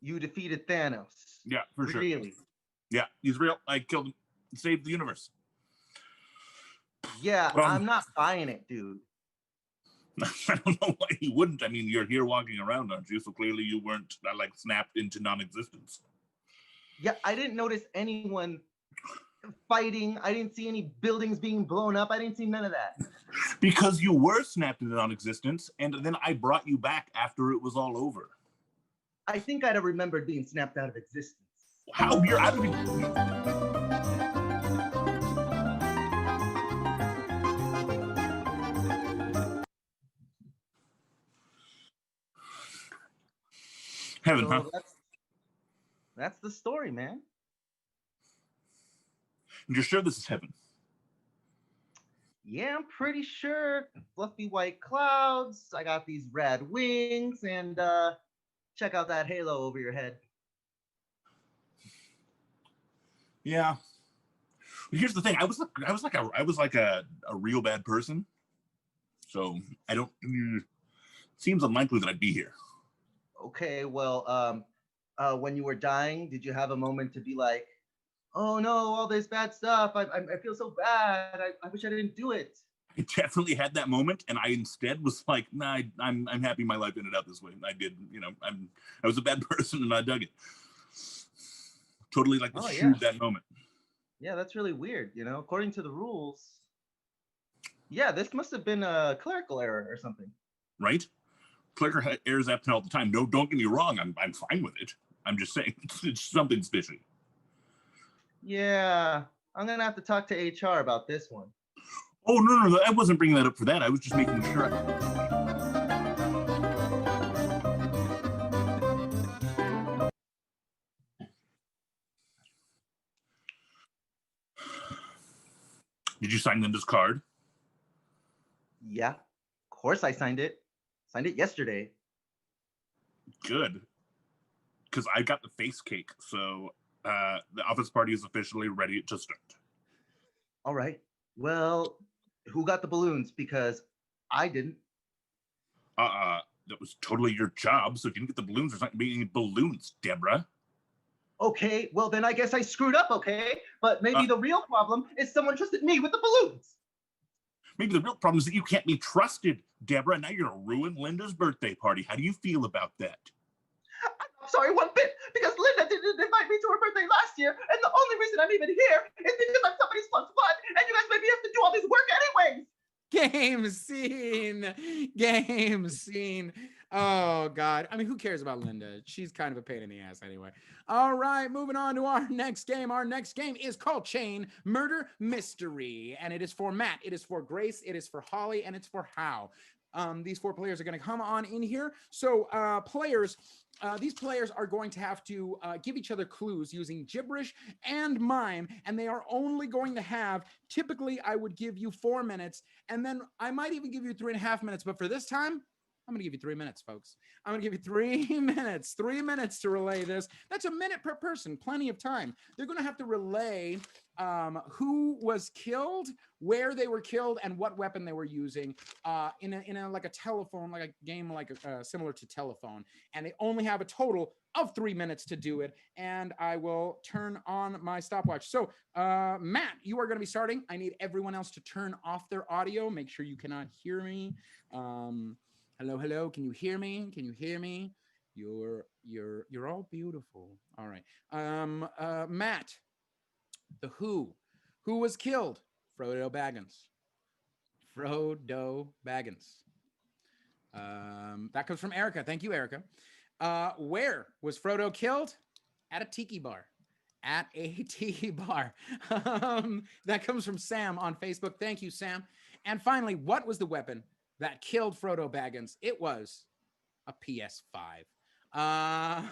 You defeated Thanos. Yeah, for sure. Really? Yeah, he's real. I killed him. Saved the universe. Yeah, I'm not buying it, dude. I don't know why you wouldn't. I mean, you're here walking around, aren't you? So clearly you weren't like snapped into non-existence. Yeah, I didn't notice anyone fighting. I didn't see any buildings being blown up. I didn't see none of that. Because you were snapped into non-existence, and then I brought you back after it was all over. I think I'd have remembered being snapped out of existence. How? You're out of it. Heaven, So huh? that's the story, man. You're sure this is heaven? Yeah, I'm pretty sure. Fluffy white clouds. I got these rad wings, and check out that halo over your head. Yeah. Here's the thing. I was like a real bad person. So I don't. Seems unlikely that I'd be here. Okay, well, when you were dying, did you have a moment to be like, "Oh no, all this bad stuff. I feel so bad. I wish I didn't do it." I definitely had that moment, and I instead was like, "Nah, I'm happy my life ended up this way. I did, I was a bad person, and I dug it. Totally like eschewed that moment." Yeah, that's really weird. According to the rules. Yeah, this must have been a clerical error or something. Right? Clerical errors happen all the time. No, don't get me wrong. I'm fine with it. I'm just saying it's something's fishy. Yeah, I'm gonna have to talk to HR about this one. Oh no, I wasn't bringing that up for that. I was just making sure. Did you sign Linda's card? Yeah, of course I signed it. Signed it yesterday. Good. Because I got the face cake, so the office party is officially ready to start. All right. Well, who got the balloons? Because I didn't. That was totally your job, so if you didn't get the balloons, there's not going to be any balloons, Deborah. Okay, well then I guess I screwed up, okay? But maybe the real problem is someone trusted me with the balloons. Maybe the real problem is that you can't be trusted, Deborah. Now you're going to ruin Linda's birthday party. How do you feel about that? I'm sorry one bit, because Linda didn't invite me to her birthday last year, and the only reason I'm even here is because I'm somebody's plus one, and you guys maybe have to do all this work anyways. Game scene. Oh God. I mean, who cares about Linda? She's kind of a pain in the ass anyway. All right, moving on to our next game. Our next game is called Chain Murder Mystery, and it is for Matt, it is for Grace, it is for Holly, and it's for How. These four players are going to come on in here. So these players are going to have to give each other clues using gibberish and mime, and they are only going to have, typically I would give you 4 minutes, and then I might even give you 3.5 minutes, but for this time, I'm going to give you 3 minutes, folks. I'm going to give you 3 minutes, 3 minutes to relay this. That's a minute per person, plenty of time. They're going to have to relay who was killed, where they were killed, and what weapon they were using in a like a telephone, like a game like similar to telephone. And they only have a total of 3 minutes to do it. And I will turn on my stopwatch. So Matt, you are going to be starting. I need everyone else to turn off their audio. Make sure you cannot hear me. Hello. Can you hear me? Can you hear me? You're all beautiful. All right. Matt, the who was killed? Frodo Baggins. That comes from Erica. Thank you, Erica. Where was Frodo killed? At a tiki bar. At a tiki bar. That comes from Sam on Facebook. Thank you, Sam. And finally, what was the weapon that killed Frodo Baggins? It was a PS5. A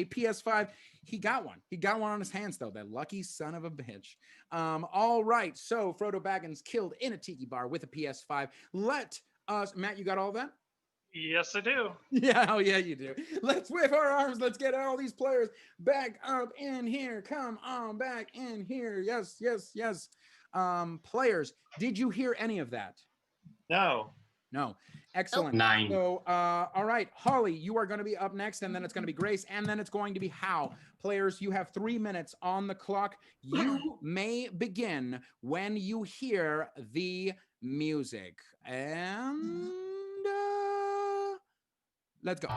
PS5. He got one. He got one on his hands, though. That lucky son of a bitch. All right. So Frodo Baggins killed in a tiki bar with a PS5. Let us, Matt, you got all that? Yes, I do. Yeah, oh yeah, you do. Let's wave our arms. Let's get all these players back up in here. Come on back in here. Yes. Players, did you hear any of that? No. Excellent. 9. So, all right, Holly, you are going to be up next, and then it's going to be Grace, and then it's going to be How. Players, you have 3 minutes on the clock. You may begin when you hear the music. And let's go.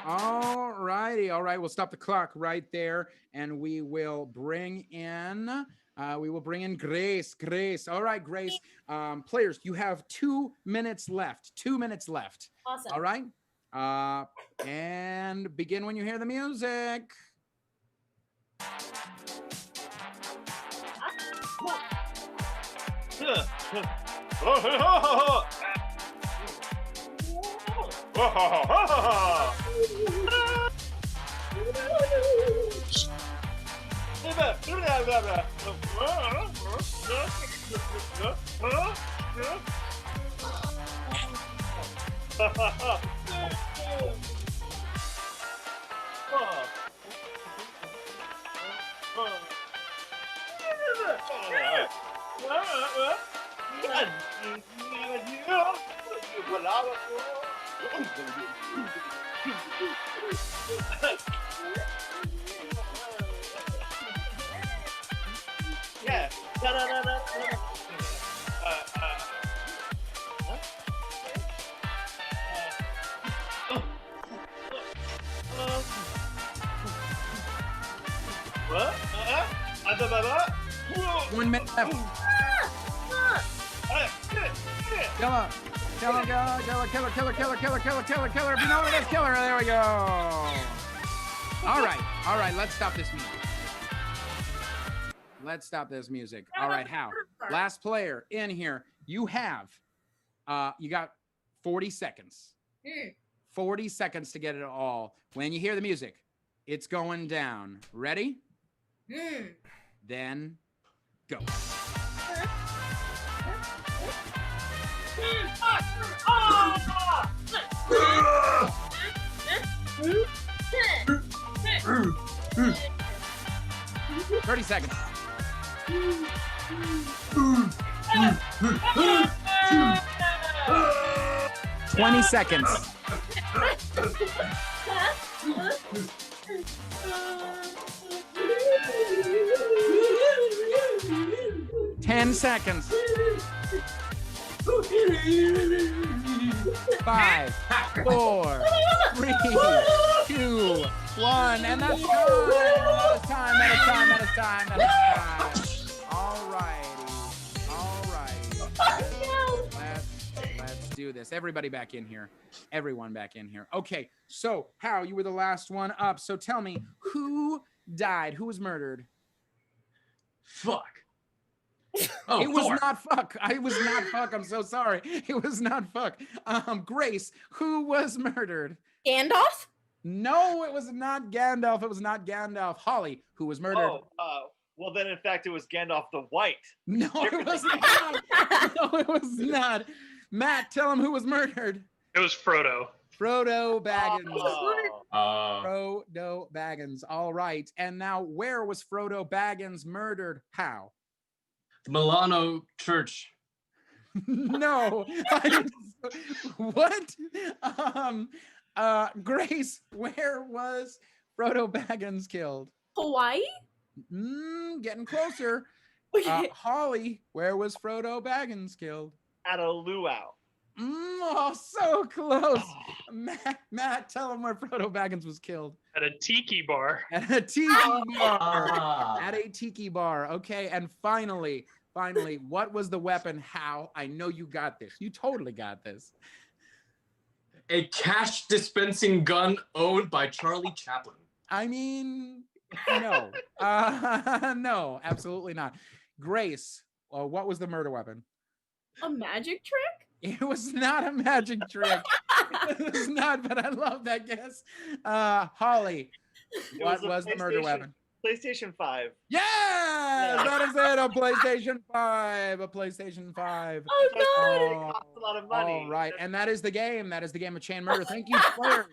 All righty. All right. We'll stop the clock right there, and we will bring in. Grace. Grace. All right, Grace. Players, you have 2 minutes left. 2 minutes left. Awesome. All right. And begin when you hear the music. Yeah. What? 1 minute left. Killer. If you know what it is, killer. There we go. All right. Let's stop this music. All right, Hal. Last player in here. You have, you got 40 seconds. 40 seconds to get it all. When you hear the music, it's going down. Ready? Then go. Thirty seconds. 20 seconds. 10 seconds. 5, 4, 3, 2, 1, and that's time. That is time. All righty. Let's do this. Everybody back in here. Everyone back in here. Okay, so Hal, you were the last one up. So tell me, who died? Who was murdered? Fuck. Oh, it was Thor. not fuck. I was not fuck. I'm so sorry. It was not fuck. Grace, who was murdered? Gandalf? No, it was not Gandalf. Holly, who was murdered? Well, then, in fact, it was Gandalf the White. No, it was not. No, it was not. Matt, tell him who was murdered. It was Frodo. Frodo Baggins. Oh. Frodo Baggins. All right. And now, where was Frodo Baggins murdered? How? The Milano Church. No. What? Grace, where was Frodo Baggins killed? Hawaii? Getting closer. Holly, where was Frodo Baggins killed? At a luau. Oh, so close. Matt, tell him where Frodo Baggins was killed. At a tiki bar. At a tiki bar. At a tiki bar. Okay, and finally, what was the weapon? How? I know you got this. You totally got this. A cash dispensing gun owned by Charlie Chaplin. I mean, no. No, absolutely not. Grace, what was the murder weapon? A magic trick? It was not a magic trick. It was not, but I love that guess. Holly, what was the murder weapon? PlayStation 5. Yes! Yeah! That is it, a PlayStation 5. A PlayStation 5. Oh, no! It costs a lot of money. All right, and that is the game. That is the game of chain murder. Thank you, players.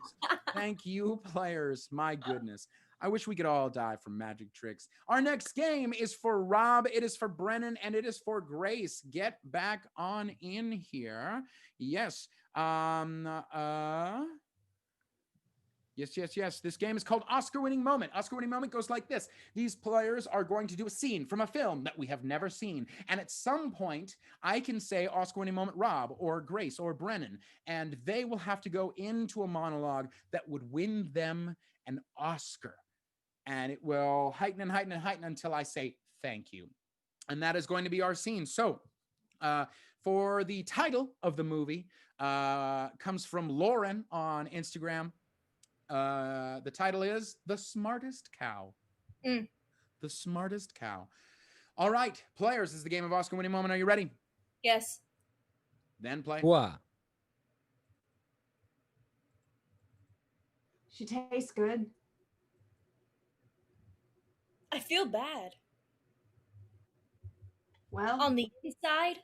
Thank you, players. My goodness. I wish we could all die from magic tricks. Our next game is for Rob, it is for Brennan, and it is for Grace. Get back on in here. Yes. Yes. This game is called Oscar Winning Moment. Oscar Winning Moment goes like this. These players are going to do a scene from a film that we have never seen. And at some point, I can say Oscar Winning Moment Rob or Grace or Brennan, and they will have to go into a monologue that would win them an Oscar. And it will heighten and heighten and heighten until I say thank you. And that is going to be our scene. So for the title of the movie, comes from Lauren on Instagram. The title is The Smartest Cow. The Smartest Cow. All right, players, this is the game of Oscar Winning Moment. Are you ready? Yes. Then play. What? She tastes good. I feel bad. Well, On the inside,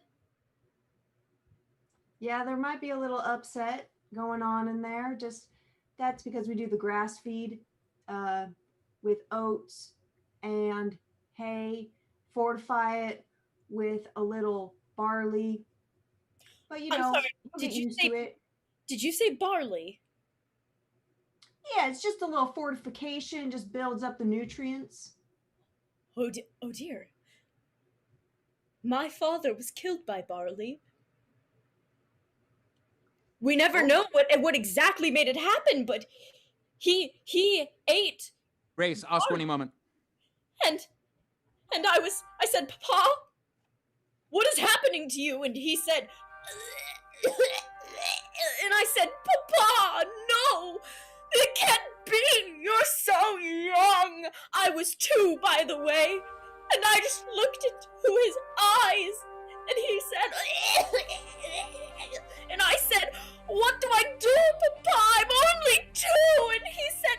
yeah, there might be a little upset going on in there. Just that's because we do the grass feed with oats and hay, fortify it with a little barley. But you I'm know, sorry, you'll get used to it. did you say barley? Yeah, it's just a little fortification, just builds up the nutrients. Oh dear. My father was killed by barley. We never know what exactly made it happen, but he ate Grace, Oscar Winning Moment. and I said, Papa, what is happening to you? And he said, and I said, Papa, no, it can't be. You're so young. I was 2, by the way. And I just looked into his eyes and he said, and I said, what do I do, Papa? I'm only 2. And he said,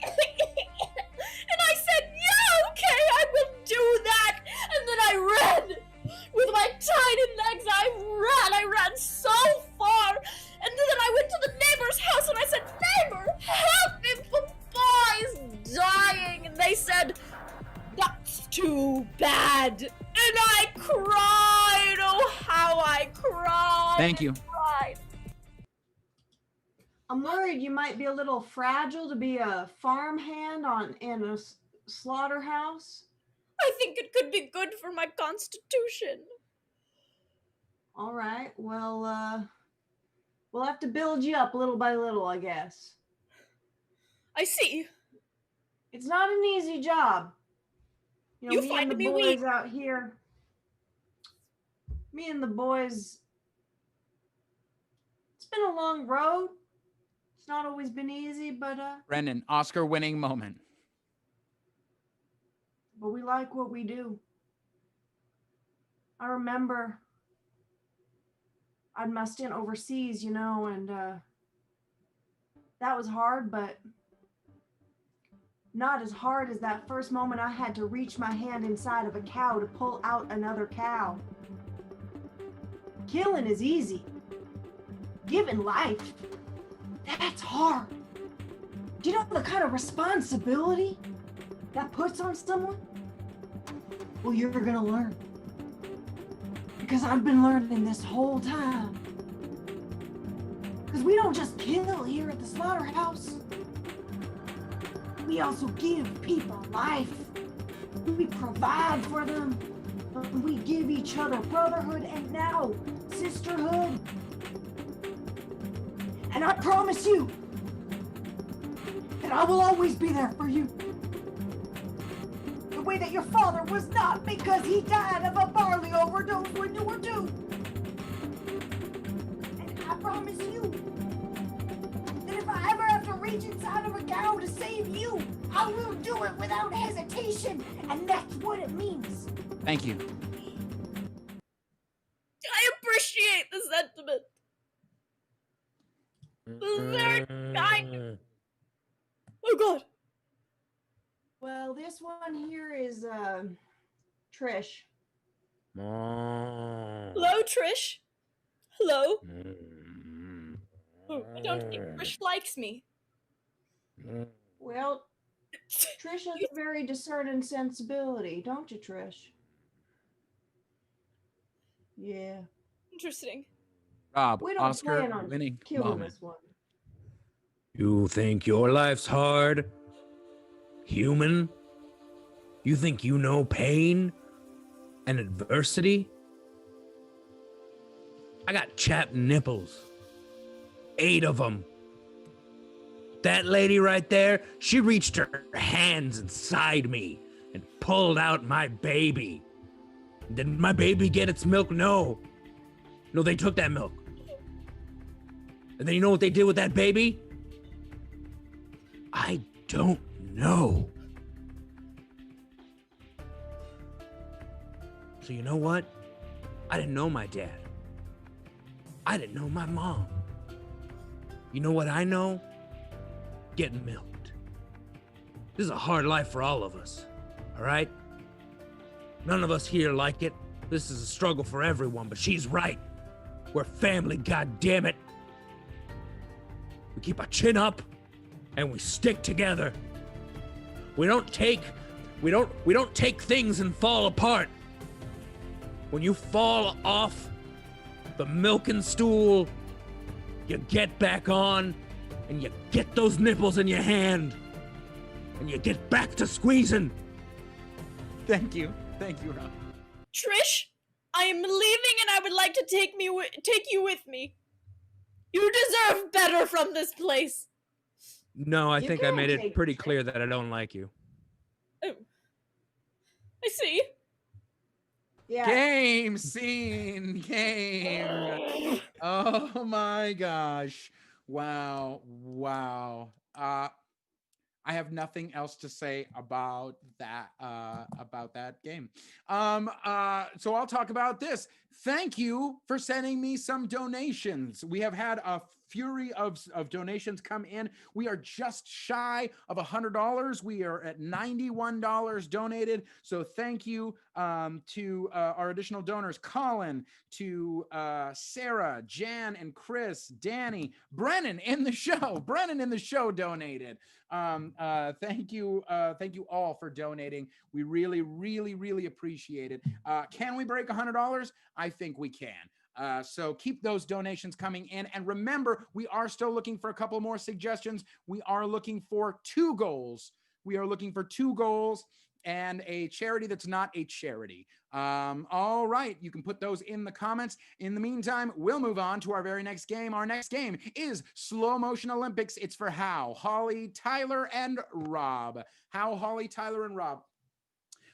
and I said, yeah, okay, I will do that. And then I ran with my tiny legs. I ran so far. And then I went to the neighbor's house and I said, neighbor, help me, Papa is dying. And they said, that's too bad. And I cried. Oh, how I cried. Thank you. Cried. I'm worried you might be a little fragile to be a farmhand in a slaughterhouse. I think it could be good for my constitution. All right. Well, we'll have to build you up little by little, I guess. I see. It's not an easy job. You know, You me find and the me boys weak. out here. Me and the boys. It's been a long road. It's not always been easy, but Brennan, Oscar Winning Moment. we like what we do. I remember I'd my stint overseas, you know, and that was hard, but not as hard as that first moment I had to reach my hand inside of a cow to pull out another cow. Killing is easy. Giving life, that's hard. Do you know the kind of responsibility that puts on someone? Well, you're gonna learn. Because I've been learning this whole time. Because we don't just kill here at the slaughterhouse. We also give people life. We provide for them. We give each other brotherhood and now sisterhood. And I promise you that I will always be there for you. The way that your father was not, because he died of a barley overdose when you were 2. And I promise you that if I ever have to reach inside of a cow to save you, I will do it without hesitation. And that's what it means. Thank you. I appreciate the sentiment. Very kind. Oh God. Well, this one here is Trish. Hello, Trish. Hello. Oh, I don't think Trish likes me. Well, Trish has a very discerning sensibility, don't you, Trish? Yeah. Interesting. Rob, We don't Oscar plan on winning killing moment. this one. You think your life's hard? Human? You think you know pain and adversity? I got chapped nipples. 8 of them. That lady right there, she reached her hands inside me and pulled out my baby. Did my baby get its milk? No. No, they took that milk. And then you know what they did with that baby? I don't know. So you know what? I didn't know my dad. I didn't know my mom. You know what I know? Getting milked. This is a hard life for all of us, all right? None of us here like it. This is a struggle for everyone, but she's right. We're family, goddammit. We keep our chin up and we stick together. We don't take things and fall apart. When you fall off the milking stool, you get back on and you get those nipples in your hand and you get back to squeezing. Thank you, Rob. Trish, I am leaving and I would like to take you with me. You deserve better from this place. No, I You think I can't made it take pretty Trish. clear that I don't like you. Oh. I see. Yeah. Game scene, game. Oh my gosh. Wow. I have nothing else to say about that game. So I'll talk about this. Thank you for sending me some donations. We have had a fury of donations come in. We are just shy of $100. We are at $91 donated. So thank you to our additional donors, Colin, to Sarah, Jan, and Chris, Danny, Brennan in the show donated. Thank you all for donating. We really appreciate it. Can we break $100? I think we can. So keep those donations coming in. And remember, we are still looking for a couple more suggestions. We are looking for 2 goals. And a charity that's not a charity. All right, you can put those in the comments. In the meantime, we'll move on to our very next game. Our next game is Slow Motion Olympics. It's for How, Holly, Tyler, and Rob. How, Holly, Tyler, and Rob.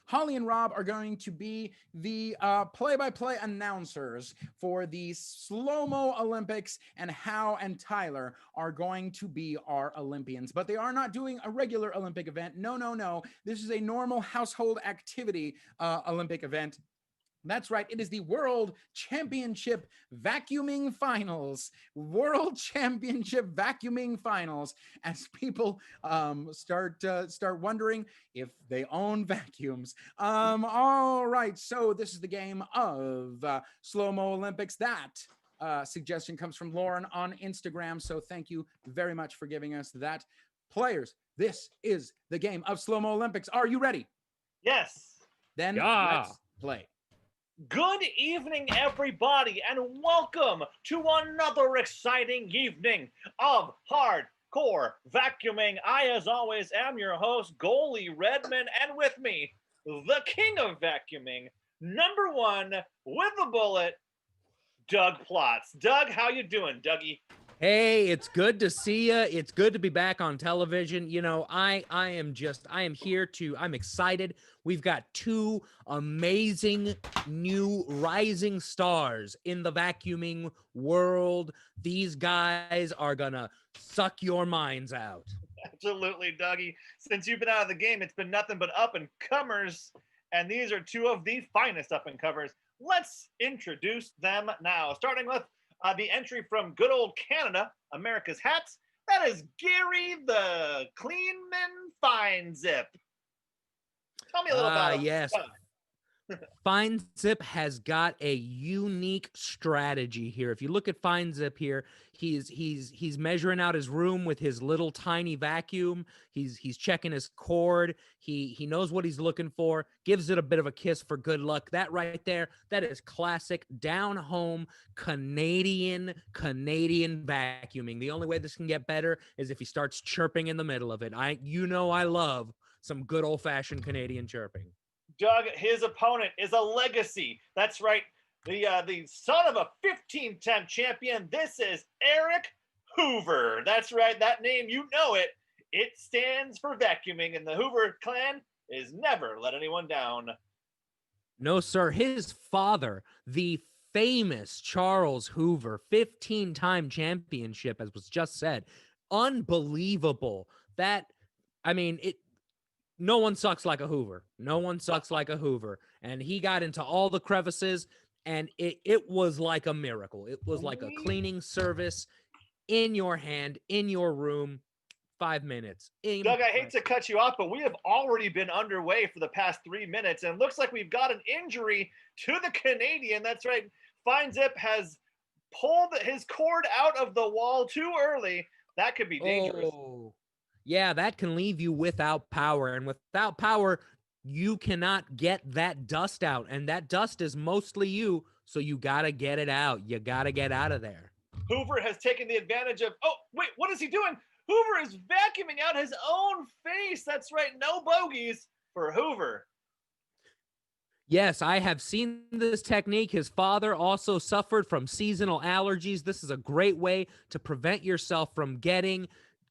Holly and Rob are going to be the play-by-play announcers for the Slow-Mo Olympics, and How and Tyler are going to be our Olympians. But they are not doing a regular Olympic event. No. This is a normal household activity Olympic event. That's right. It is the World Championship Vacuuming Finals. World Championship Vacuuming Finals. As people start wondering if they own vacuums. All right. So this is the game of Slow-Mo Olympics. That suggestion comes from Lauren on Instagram. So thank you very much for giving us that. Players, this is the game of Slow-Mo Olympics. Are you ready? Yes. Then Yeah. let's play. Good evening, everybody, and welcome to another exciting evening of hardcore vacuuming. I, as always, am your host, Goalie Redman, and with me, the king of vacuuming, number 1 with the bullet, Doug Plotz. Doug, how you doing, Dougie? Hey, it's good to see you. It's good to be back on television. You know, I'm excited. We've got 2 amazing new rising stars in the vacuuming world. These guys are gonna suck your minds out. Absolutely, Dougie. Since you've been out of the game, it's been nothing but up-and-comers, and these are 2 of the finest up-and-comers. Let's introduce them now, starting with the entry from good old Canada, America's Hats. That is Gary the Cleanman Fine Zip. Tell me a little about him. Yes. Fine Zip has got a unique strategy here. If you look at Fine Zip here, he's measuring out his room with his little tiny vacuum. He's checking his cord. He knows what he's looking for. Gives it a bit of a kiss for good luck. That right there, that is classic down home Canadian vacuuming. The only way this can get better is if he starts chirping in the middle of it. I love some good old fashioned Canadian chirping. Doug, his opponent is a legacy. That's right. The son of a 15-time champion. This is Eric Hoover. That's right. That name, you know it. It stands for vacuuming, and the Hoover clan is never let anyone down. No, sir. His father, the famous Charles Hoover, 15-time championship, as was just said. Unbelievable. No one sucks like a Hoover. No one sucks like a Hoover. And he got into all the crevices, and it was like a miracle. It was like a cleaning service in your hand, in your room, 5 minutes. Doug, I hate to cut you off, but we have already been underway for the past 3 minutes, and it looks like we've got an injury to the Canadian. That's right. Fine Zip has pulled his cord out of the wall too early. That could be dangerous. Oh. Yeah, that can leave you without power. And without power, you cannot get that dust out. And that dust is mostly you, so you got to get it out. You got to get out of there. Hoover has taken the advantage of... Oh, wait, what is he doing? Hoover is vacuuming out his own face. That's right, no bogeys for Hoover. Yes, I have seen this technique. His father also suffered from seasonal allergies. This is a great way to prevent yourself from getting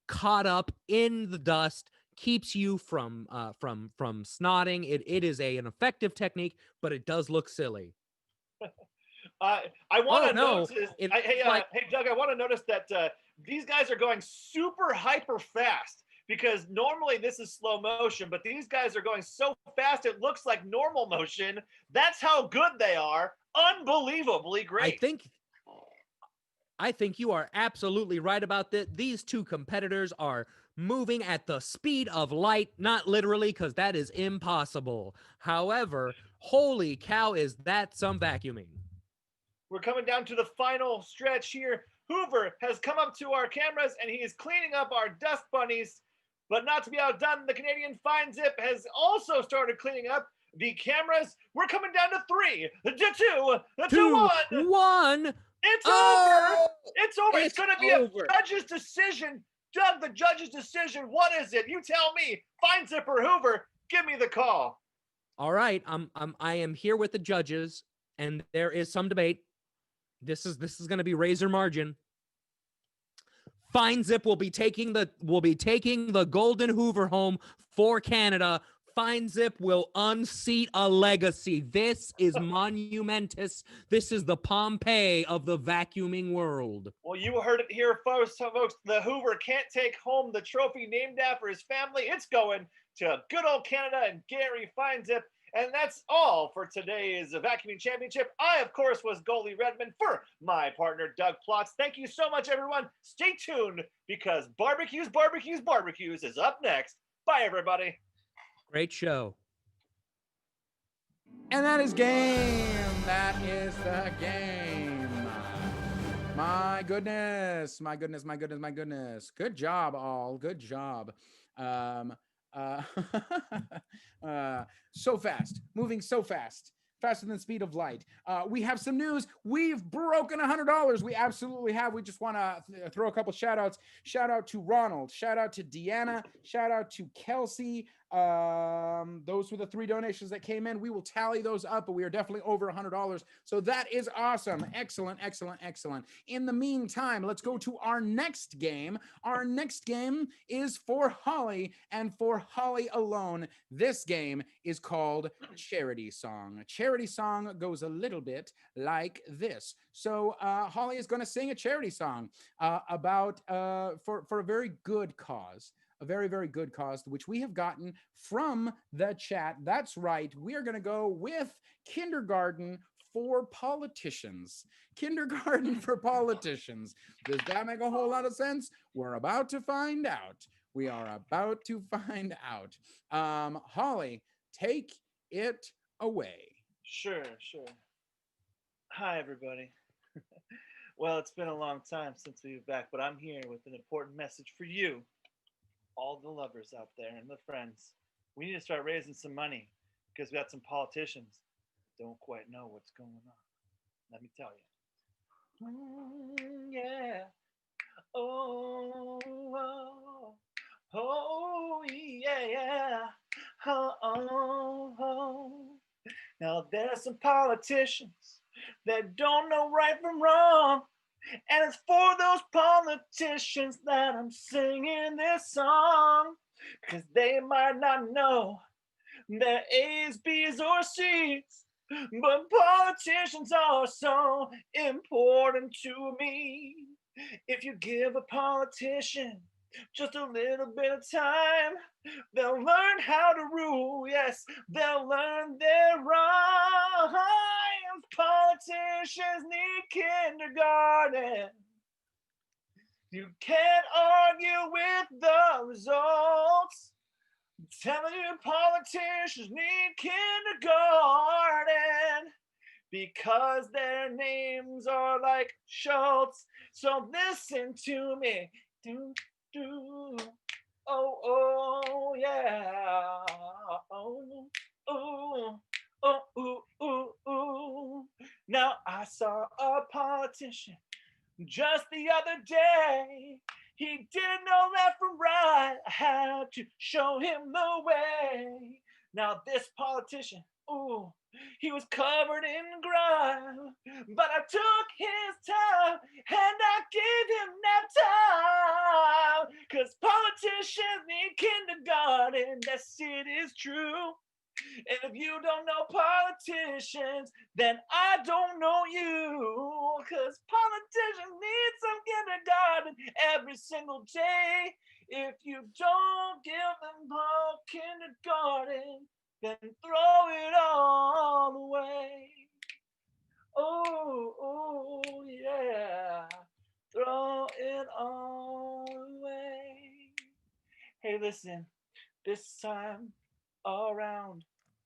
caught up in the dust, keeps you from snotting. It is an effective technique, but it does look silly. I want to notice. Hey, Doug, I want to notice that these guys are going super hyper fast, because normally this is slow motion, but these guys are going so fast it looks like normal motion. That's how good they are. Unbelievably great. I think you are absolutely right about that. These two competitors are moving at the speed of light, not literally, because that is impossible. However, holy cow, is that some vacuuming. We're coming down to the final stretch here. Hoover has come up to our cameras, and he is cleaning up our dust bunnies. But not to be outdone, the Canadian Fine Zip has also started cleaning up the cameras. We're coming down to 3, to 2, 1. It's over. It's over. It's going to be a judge's decision. Doug, the judge's decision. What is it? You tell me. Fine Zip or Hoover, give me the call. All right. I am here with the judges, and there is some debate. This is going to be razor margin. Fine Zip will be taking the Golden Hoover home for Canada. Fine Zip will unseat a legacy. This is monumentous. This is the Pompeii of the vacuuming world. Well, you heard it here, folks. The Hoover can't take home the trophy named after his family. It's going to good old Canada and Gary Fine Zip. And that's all for today's Vacuuming Championship. I, of course, was Goalie Redmond for my partner, Doug Plotz. Thank you so much, everyone. Stay tuned, because Barbecues is up next. Bye, everybody. Great show. And that is game. That is the game. My goodness. Good job, all. Good job. So fast, moving so fast, faster than the speed of light. We have some news. We've broken $100. We absolutely have. We just want to throw a couple shout outs. Shout out to Ronald. Shout out to Deanna. Shout out to Kelsey. Those were the 3 donations that came in. We will tally those up, but we are definitely over $100. So that is awesome. Excellent. In the meantime, let's go to our next game. Our next game is for Holly, and for Holly alone. This game is called Charity Song. Charity Song goes a little bit like this. So Holly is going to sing a charity song about for a very good cause. A very, very good cause, which we have gotten from the chat. That's right. We are going to go with Kindergarten for Politicians. Kindergarten for Politicians. Does that make a whole lot of sense? We're about to find out. We are about to find out. Holly, take it away. Sure, sure. Hi, everybody. Well, it's been a long time since we were back, but I'm here with an important message for you, all the lovers out there and the friends. We need to start raising some money because we got some politicians that don't quite know what's going on. Let me tell you. Yeah. Oh, oh, oh, yeah, yeah. Oh, oh, oh. Now there's some politicians that don't know right from wrong. And it's for those politicians that I'm singing this song. Because they might not know their A's, B's, or C's. But politicians are so important to me. If you give a politician just a little bit of time, they'll learn how to rule. Yes, they'll learn their rhymes. Politicians need kindergarten. You can't argue with the results. I'm telling you, politicians need kindergarten because their names are like Schultz. So listen to me. Do, do. Oh, oh, yeah. Oh, oh, oh, ooh, ooh, ooh. Now I saw a politician just the other day. He didn't know left from right. I had to show him the way. Now this politician, ooh, he was covered in grime, but I took his time and I gave him that time. Cause politicians need kindergarten, yes it is true. And if you don't know politicians, then I don't know you. Cause politicians need some kindergarten every single day. If you don't give them all kindergarten, then throw it all away. Oh, oh, yeah. Throw it all away. Hey, listen, this time around,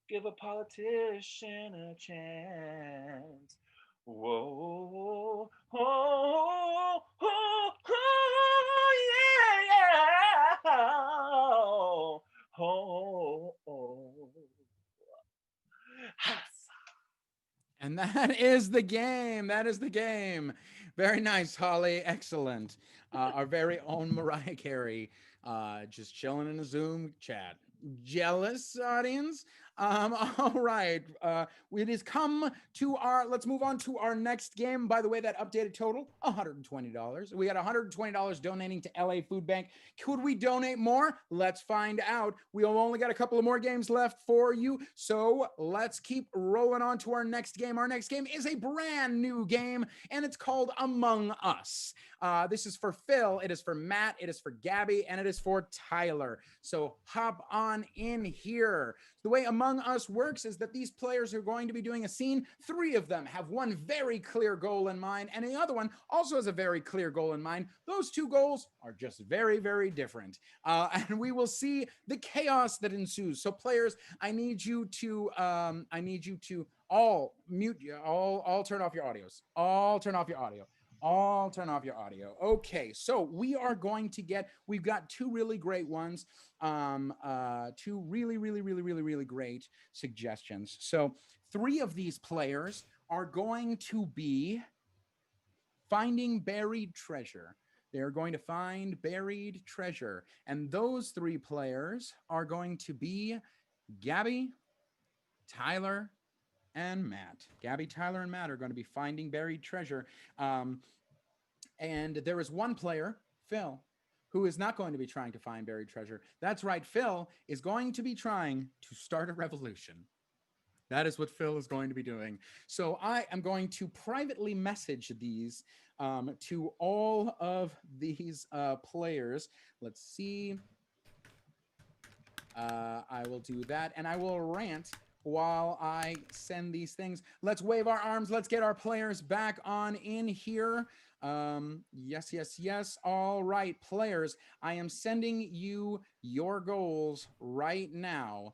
give a politician a chance. Whoa, oh, oh, oh, yeah, yeah. Oh, oh, oh. And that is the game. That is the game. Very nice, Holly. Excellent. Our very own Mariah Carey, just chilling in a Zoom chat. Jealous, audience? All right. It has come to our, let's move on to our next game. By the way, that updated total, $120. We got $120 donating to LA Food Bank. Could we donate more? Let's find out. We've only got a couple of more games left for you. So let's keep rolling on to our next game. Our next game is a brand new game, and it's called Among Us. This is for Phil, it is for Matt, it is for Gabby, and it is for Tyler. So hop on in here. The way Among Us works is that these players are going to be doing a scene. 3 of them have one very clear goal in mind, and the other one also has a very clear goal in mind. Those 2 goals are just very, very different. And we will see the chaos that ensues. So players, I need you to all mute, all turn off your audios. All turn off your audio. All turn off your audio. Okay, so we are going to we've got 2 really great ones, 2 really great suggestions. So 3 of these players are going to be finding buried treasure. They're going to find buried treasure. And those 3 players are going to be Gabby, Tyler, and Matt. Gabby, Tyler, and Matt are going to be finding buried treasure. And there is one player, Phil, who is not going to be trying to find buried treasure. That's right, Phil is going to be trying to start a revolution. That is what Phil is going to be doing. So I am going to privately message these to all of these players. Let's see. I will do that, and I will rant while I send these things. Let's wave our arms. Let's get our players back on in here. Yes. All right, players, I am sending you your goals right now.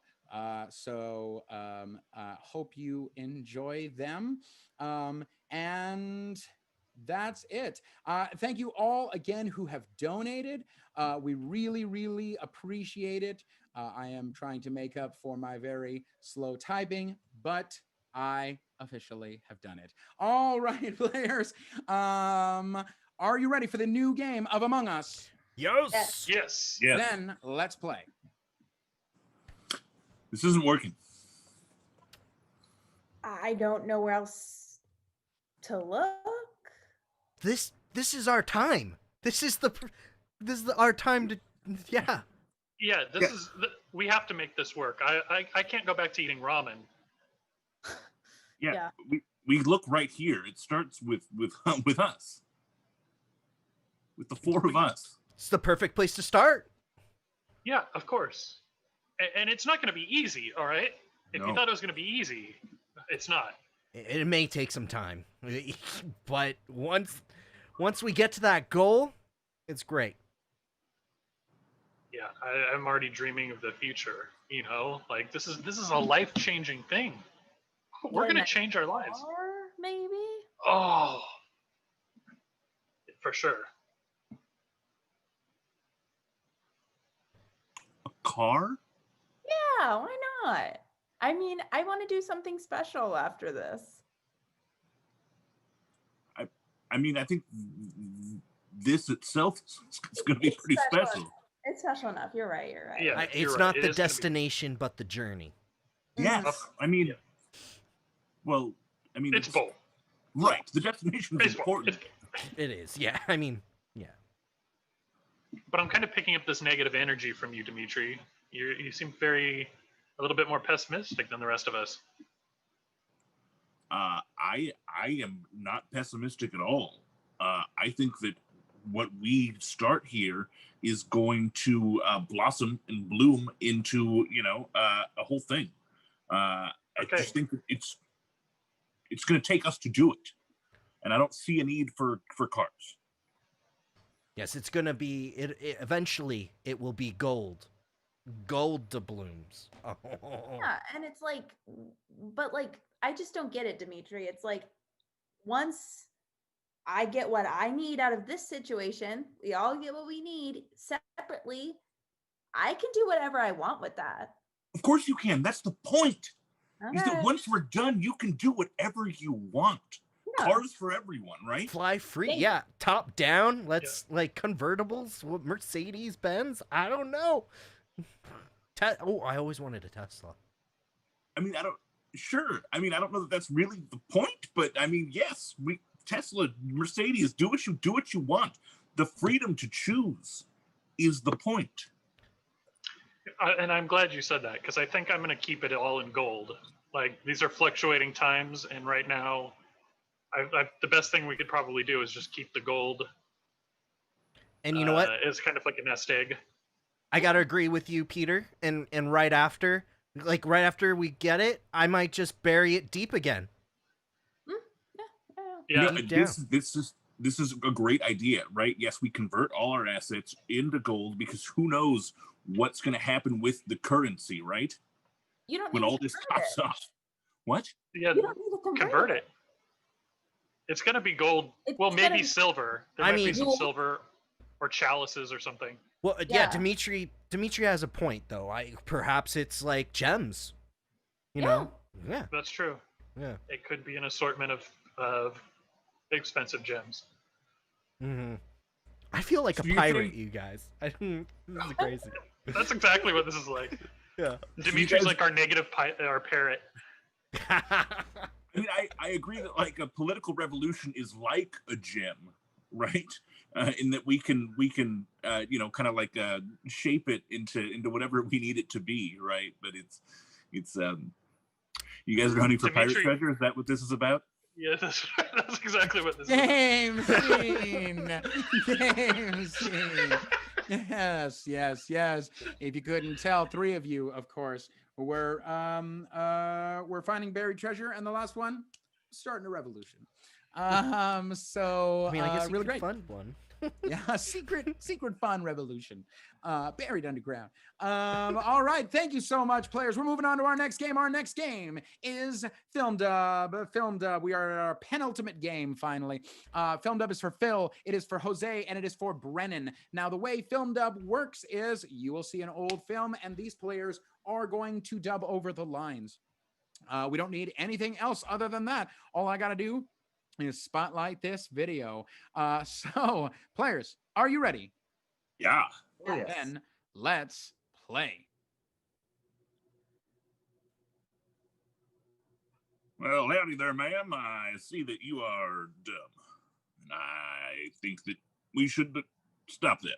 Hope you enjoy them. And that's it. Thank you all again who have donated. We really, really appreciate it. I am trying to make up for my very slow typing, but I officially have done it. All right, players. Are you ready for the new game of Among Us? Yes. Yes. Yeah. Then let's play. This isn't working. I don't know where else to look. This is our time. This is our time to yeah. Yeah, we have to make this work. I can't go back to eating ramen. Yeah. Yeah. We look right here. It starts with us. With the four of us. It's the perfect place to start. Yeah, of course. And it's not going to be easy, all right? If you No. thought it was going to be easy, it's not. It may take some time, but once we get to that goal, it's great. Yeah, I'm already dreaming of the future. You know, like this is a life-changing thing. We're Join gonna that change our lives. car, maybe? Oh, for sure. A car? Yeah, why not? I mean, I want to do something special after this. I mean, I think this itself is going to be It's pretty special. special. It's special enough. You're right. You're right. Yeah. It's right. not It the is gonna be- destination, but the journey. Yes. I mean, Yeah. well, I mean, It's both. right. The destination is It's both. important. It is. Yeah. I mean, yeah. But I'm kind of picking up this negative energy from you, Dimitri. You seem a little bit more pessimistic than the rest of us. I am not pessimistic at all. I think that what we start here is going to blossom and bloom into a whole thing. I just think that it's going to take us to do it, and I don't see a need for cars. Yes, it's gonna be. Eventually, it will be gold doubloons. Oh. Yeah, and it's like, but like, I just don't get it, Dimitri. It's like, once I get what I need out of this situation, we all get what we need separately. I can do whatever I want with that. Of course you can. That's the point. Is that Okay. once we're done, you can do whatever you want. Yeah. Cars for everyone, right? Fly free, Thank yeah. Top down. Let's like convertibles. What, Mercedes Benz? I don't know. I always wanted a Tesla. I mean, I don't know that that's really the point, but I mean, yes, Tesla, Mercedes, do what you want. The freedom to choose is the point. And I'm glad you said that, because I think I'm going to keep it all in gold. Like, these are fluctuating times, and right now, the best thing we could probably do is just keep the gold. And you know what? It's kind of like a nest egg. I gotta agree with you, Peter. And right after we get it, I might just bury it deep again. Yeah. Deep down. This is a great idea, right? Yes, we convert all our assets into gold because who knows what's going to happen with the currency, right? You don't When need all to this convert pops it. off. What? Yeah, You don't need to convert it. It's going to be gold. It's Well, maybe gonna- silver. There I might be mean- some silver or chalices or something. Well, Yeah. Dimitri has a point though. Perhaps it's like gems. You know? Yeah. That's true. Yeah. It could be an assortment of expensive gems. Mm-hmm. I feel like a So you pirate, think- you guys. This is crazy. That's exactly what this is like. Yeah. Dimitri's guys- like our negative our parrot. I mean, I agree that like a political revolution is like a gem, right? In that we can kind of like shape it into whatever we need it to be, right? But it's you guys are hunting for pirate Dimitri- treasure. Is that what this is about? Yeah, that's exactly what this is. Game scene. Game scene. Yes. If you couldn't tell, three of you, of course, we're finding buried treasure, and the last one, starting a revolution. So I mean, I guess you really could great. fund one. Yeah, secret fun revolution, buried underground. All right, thank you so much, players. We're moving on to our next game. Our next game is Film Dub. Film Dub. We are at our penultimate game. Finally, Film Dub is for Phil. It is for Jose, and it is for Brennan. Now, the way Film Dub works is you will see an old film, and these players are going to dub over the lines. We don't need anything else other than that. All I got to do is spotlight this video. So, players, are you ready? Yeah. Oh, yes. Then let's play. Well, howdy there, ma'am. I see that you are dumb. And I think that we should stop that.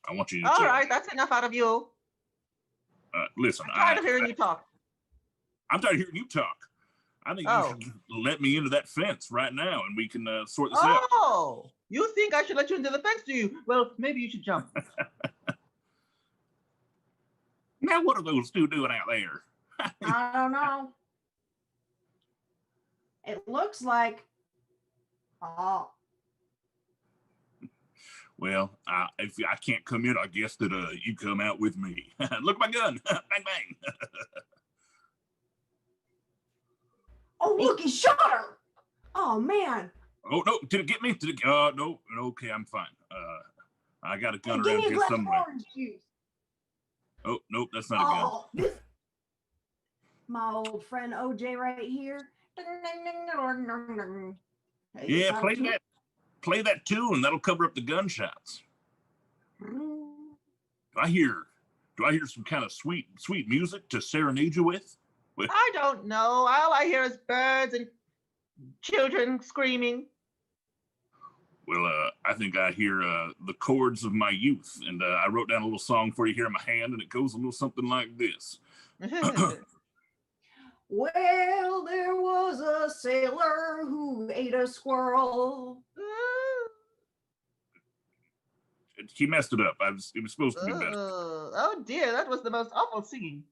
I want you to All tell right, me. that's enough out of you. Listen, I'm tired of hearing you talk. I'm tired of hearing you talk. I think Oh. you should let me into that fence right now, and we can sort this out. Oh, you think I should let you into the fence, do you? Well, maybe you should jump. Now, what are those two doing out there? I don't know. It looks like. Oh, Well, if I can't come in, I guess that you come out with me. Look at my gun! Bang bang! oh, look, he shot her. Oh man. Oh no! Did it get me? Did it? No. Okay, I'm fine. I got a Hey, gun give around me a here glass of somewhere. orange juice. Oh nope, that's not a gun. Oh, this. My old friend OJ right here. Hey, Yeah, it's play out of that. Play that tune. That'll cover up the gunshots. two. Do I hear some kind of sweet music to serenade you with? I don't know. All I hear is birds and children screaming. Well, I think I hear the chords of my youth, and I wrote down a little song for you here in my hand, and it goes a little something like this. Well, there was a sailor who ate a squirrel. He messed it up. It was supposed to be better. Oh dear, that was the most awful singing.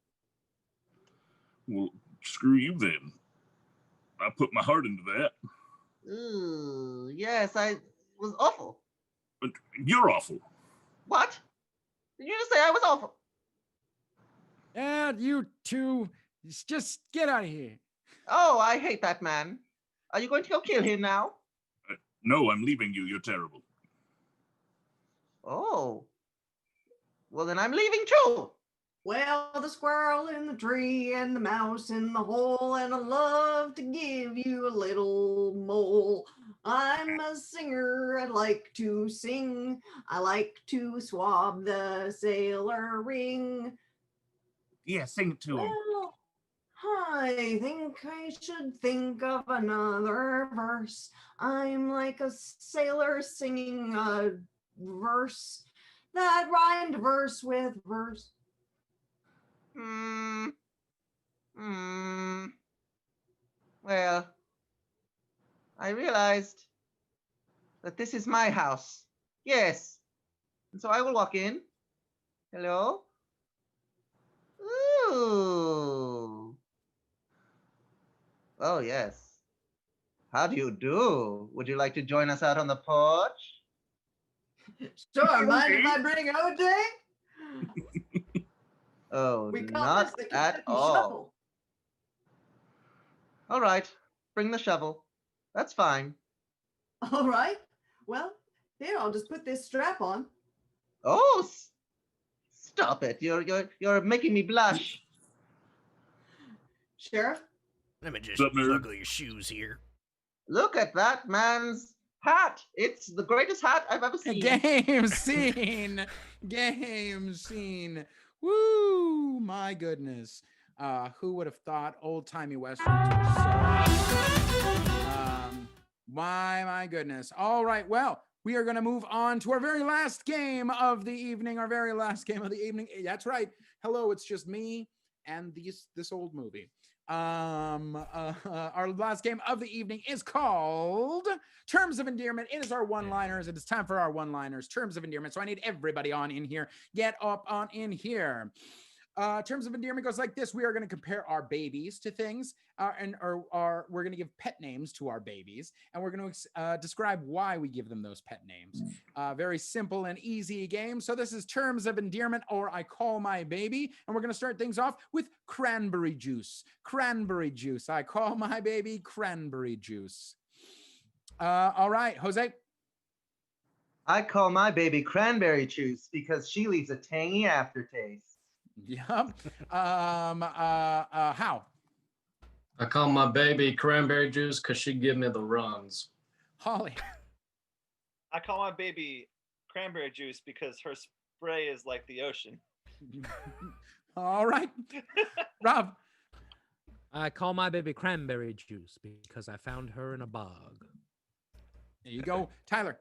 Well, screw you then. I put my heart into that. Ooh, yes, I was awful. But you're awful. What? Did you just say I was awful? And you two, just get out of here. Oh, I hate that man. Are you going to go kill him now? No, I'm leaving you. You're terrible. Oh. Well, then I'm leaving too. Well, the squirrel in the tree and the mouse in the hole, and I love to give you a little mole. I'm a singer, I like to sing. I like to swab the sailor ring. Yeah, sing it to him. Well, I think I should think of another verse. I'm like a sailor singing a verse that rhymed verse with verse. Well, I realized that this is my house. Yes. And so I will walk in. Hello? Ooh. Oh, yes. How do you do? Would you like to join us out on the porch? Sure, mind if I bring OJ? Oh, We call not this the at Kentucky all. Shuffle. All right, bring the shovel. That's fine. All right. Well, here, I'll just put this strap on. Oh, stop it! You're making me blush. Sheriff? Let me just What's up, nerd? juggle your shoes here. Look at that man's hat. It's the greatest hat I've ever seen. Game scene. Game scene. Woo! My goodness. Who would have thought old-timey westerns were so my goodness. All right, well, we are going to move on to our very last game of the evening. That's right. Hello, it's just me and this old movie. Our last game of the evening is called Terms of Endearment. It is our one-liners. It is time for our one-liners, Terms of Endearment. So I need everybody on in here. Get up on in here. Terms of endearment goes like this: we are going to compare our babies to things, or we're going to give pet names to our babies, and we're going to describe why we give them those pet names. Very simple and easy game. So this is terms of endearment, or I call my baby, and we're going to start things off with cranberry juice. Cranberry juice. I call my baby cranberry juice. All right, Jose. I call my baby cranberry juice because she leaves a tangy aftertaste. Yep. How? I call my baby cranberry juice because she give me the runs. Holly. I call my baby cranberry juice because her spray is like the ocean. All right. Rob. I call my baby cranberry juice because I found her in a bog. There you go. Tyler.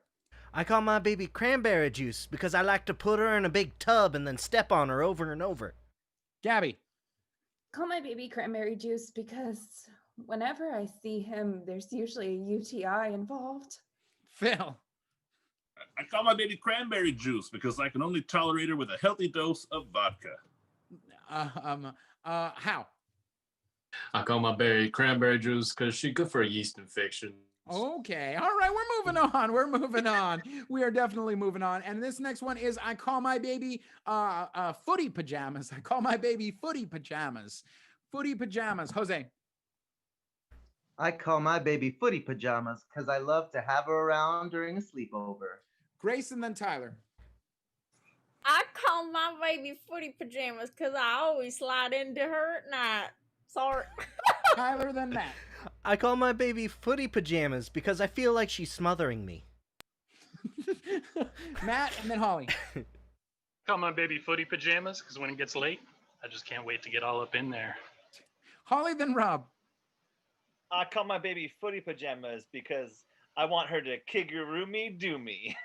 I call my baby cranberry juice because I like to put her in a big tub and then step on her over and over. Gabby. Call my baby cranberry juice because whenever I see him, there's usually a UTI involved. Phil. I call my baby cranberry juice because I can only tolerate her with a healthy dose of vodka. How? I call my baby cranberry juice because she's good for a yeast infection. Okay. All right. We're moving on. We're moving on. We are definitely moving on. And this next one is I call my baby footy pajamas. I call my baby footy pajamas. Footy pajamas. Jose. I call my baby footy pajamas because I love to have her around during a sleepover. Grace and then Tyler. I call my baby footy pajamas because I always slide into her at night. Sorry. Tyler, then Matt. I call my baby footy pajamas because I feel like she's smothering me. Matt and then Holly. Call my baby footy pajamas because when it gets late, I just can't wait to get all up in there. Holly, then Rob. I call my baby footy pajamas because I want her to kigurumi do me.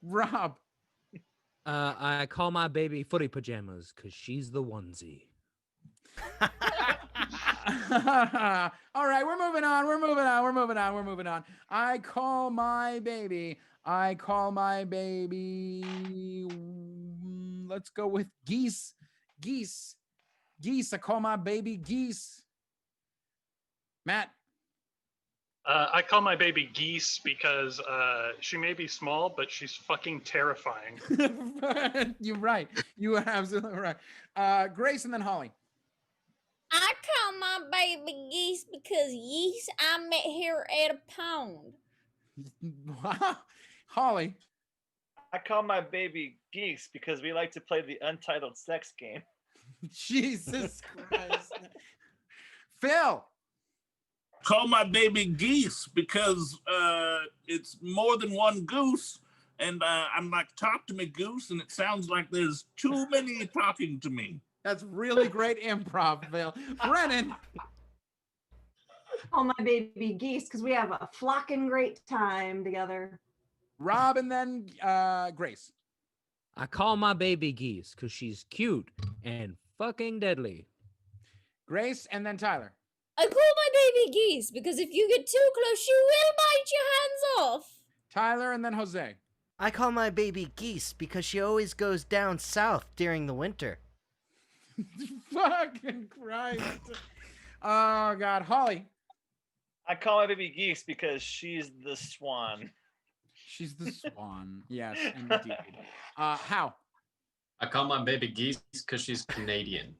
Rob. I call my baby footy pajamas because she's the onesie. All right, we're moving on. We're moving on. We're moving on. We're moving on. I call my baby. Let's go with geese. Geese. I call my baby geese. Matt. I call my baby Geese because she may be small, but she's fucking terrifying. You're right. You are absolutely right. Grace and then Holly. I call my baby Geese because yeast I met here at a pond. Wow. Holly. I call my baby Geese because we like to play the untitled sex game. Jesus Christ. Phil. Call my baby geese because it's more than one goose, and I'm like, talk to me, goose, and it sounds like there's too many talking to me. That's really great improv, Phil. Brennan. Call my baby geese because we have a flocking great time together. Rob and then Grace. I call my baby geese because she's cute and fucking deadly. Grace and then Tyler. I call my baby Geese because if you get too close, she will bite your hands off. Tyler and then Jose. I call my baby geese because she always goes down south during the winter. Fucking Christ. Oh, God. Holly. I call my baby Geese because she's the swan. She's the swan. Yes, indeed. How? I call my baby geese because she's Canadian.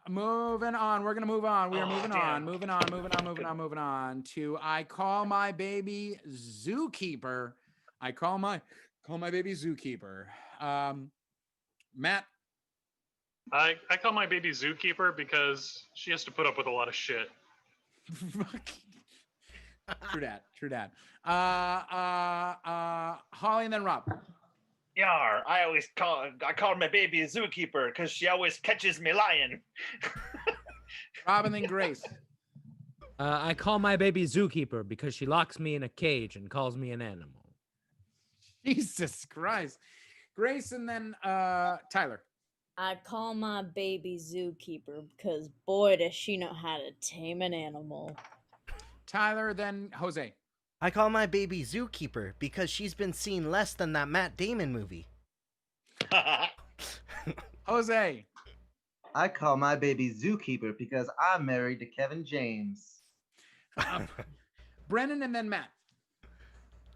Moving on. We're gonna move on. We are moving on. Moving on to I call my baby zookeeper. I call my baby zookeeper. Matt. I call my baby Zookeeper because she has to put up with a lot of shit. True that. Holly and then Rob. Yar, I call my baby Zookeeper because she always catches me lying. Rob and then Grace. I call my baby Zookeeper because she locks me in a cage and calls me an animal. Jesus Christ. Grace and then Tyler. I call my baby Zookeeper because boy does she know how to tame an animal. Tyler, then Jose. I call my baby Zookeeper because she's been seen less than that Matt Damon movie. Jose. I call my baby Zookeeper because I'm married to Kevin James. Brennan and then Matt.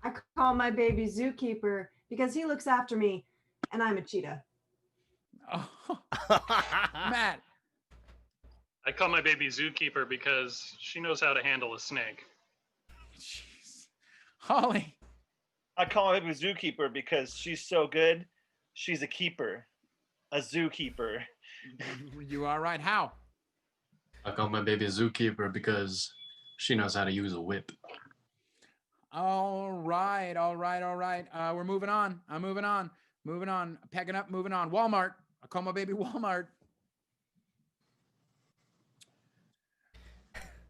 I call my baby Zookeeper because he looks after me and I'm a cheetah. Matt. I call my baby Zookeeper because she knows how to handle a snake. Jeez. Holly. I call my baby Zookeeper because she's so good. She's a keeper. A zookeeper. You are right. How? I call my baby Zookeeper because she knows how to use a whip. All right. We're moving on. I'm moving on. Packing up, moving on. Walmart. I call my baby Walmart.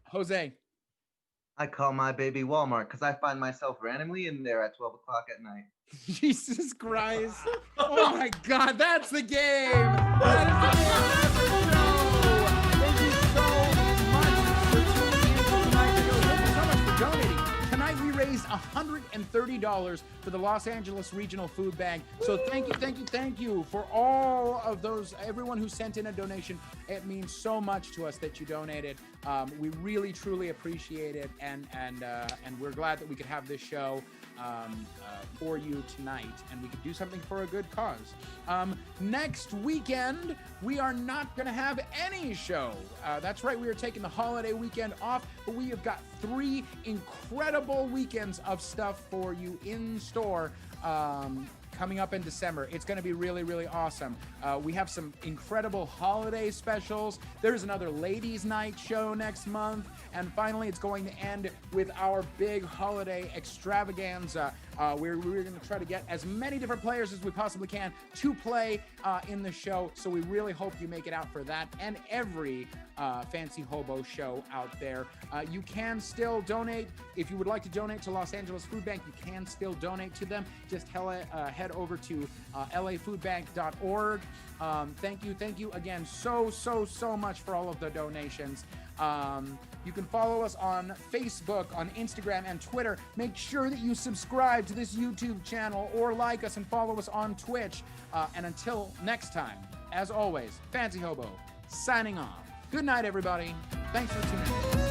Jose. I call my baby Walmart because I find myself randomly in there at 12 o'clock at night. Jesus Christ. Oh my God, that's the game. That is the game. Thank you so much for tuning in tonight. Thank you so much for donating. Tonight we raised $130 for the Los Angeles Regional Food Bank. So thank you for all of those, everyone who sent in a donation. It means so much to us that you donated. We really, truly appreciate it, and we're glad that we could have this show for you tonight, and we could do something for a good cause. Next weekend, we are not going to have any show. That's right, we are taking the holiday weekend off, but we have got 3 incredible weekends of stuff for you in store. Coming up in December. It's going to be really, really awesome. We have some incredible holiday specials. There's another ladies' night show next month. And finally, it's going to end with our big holiday extravaganza. We're going to try to get as many different players as we possibly can to play in the show. So we really hope you make it out for that and every Fancy Hobo show out there. You can still donate. If you would like to donate to Los Angeles Food Bank, you can still donate to them. Just head over to lafoodbank.org. Thank you again so much for all of the donations. You can follow us on Facebook, on Instagram, and Twitter. Make sure that you subscribe to this YouTube channel or like us and follow us on Twitch. And until next time, as always, Fancy Hobo signing off. Good night, everybody. Thanks for tuning in.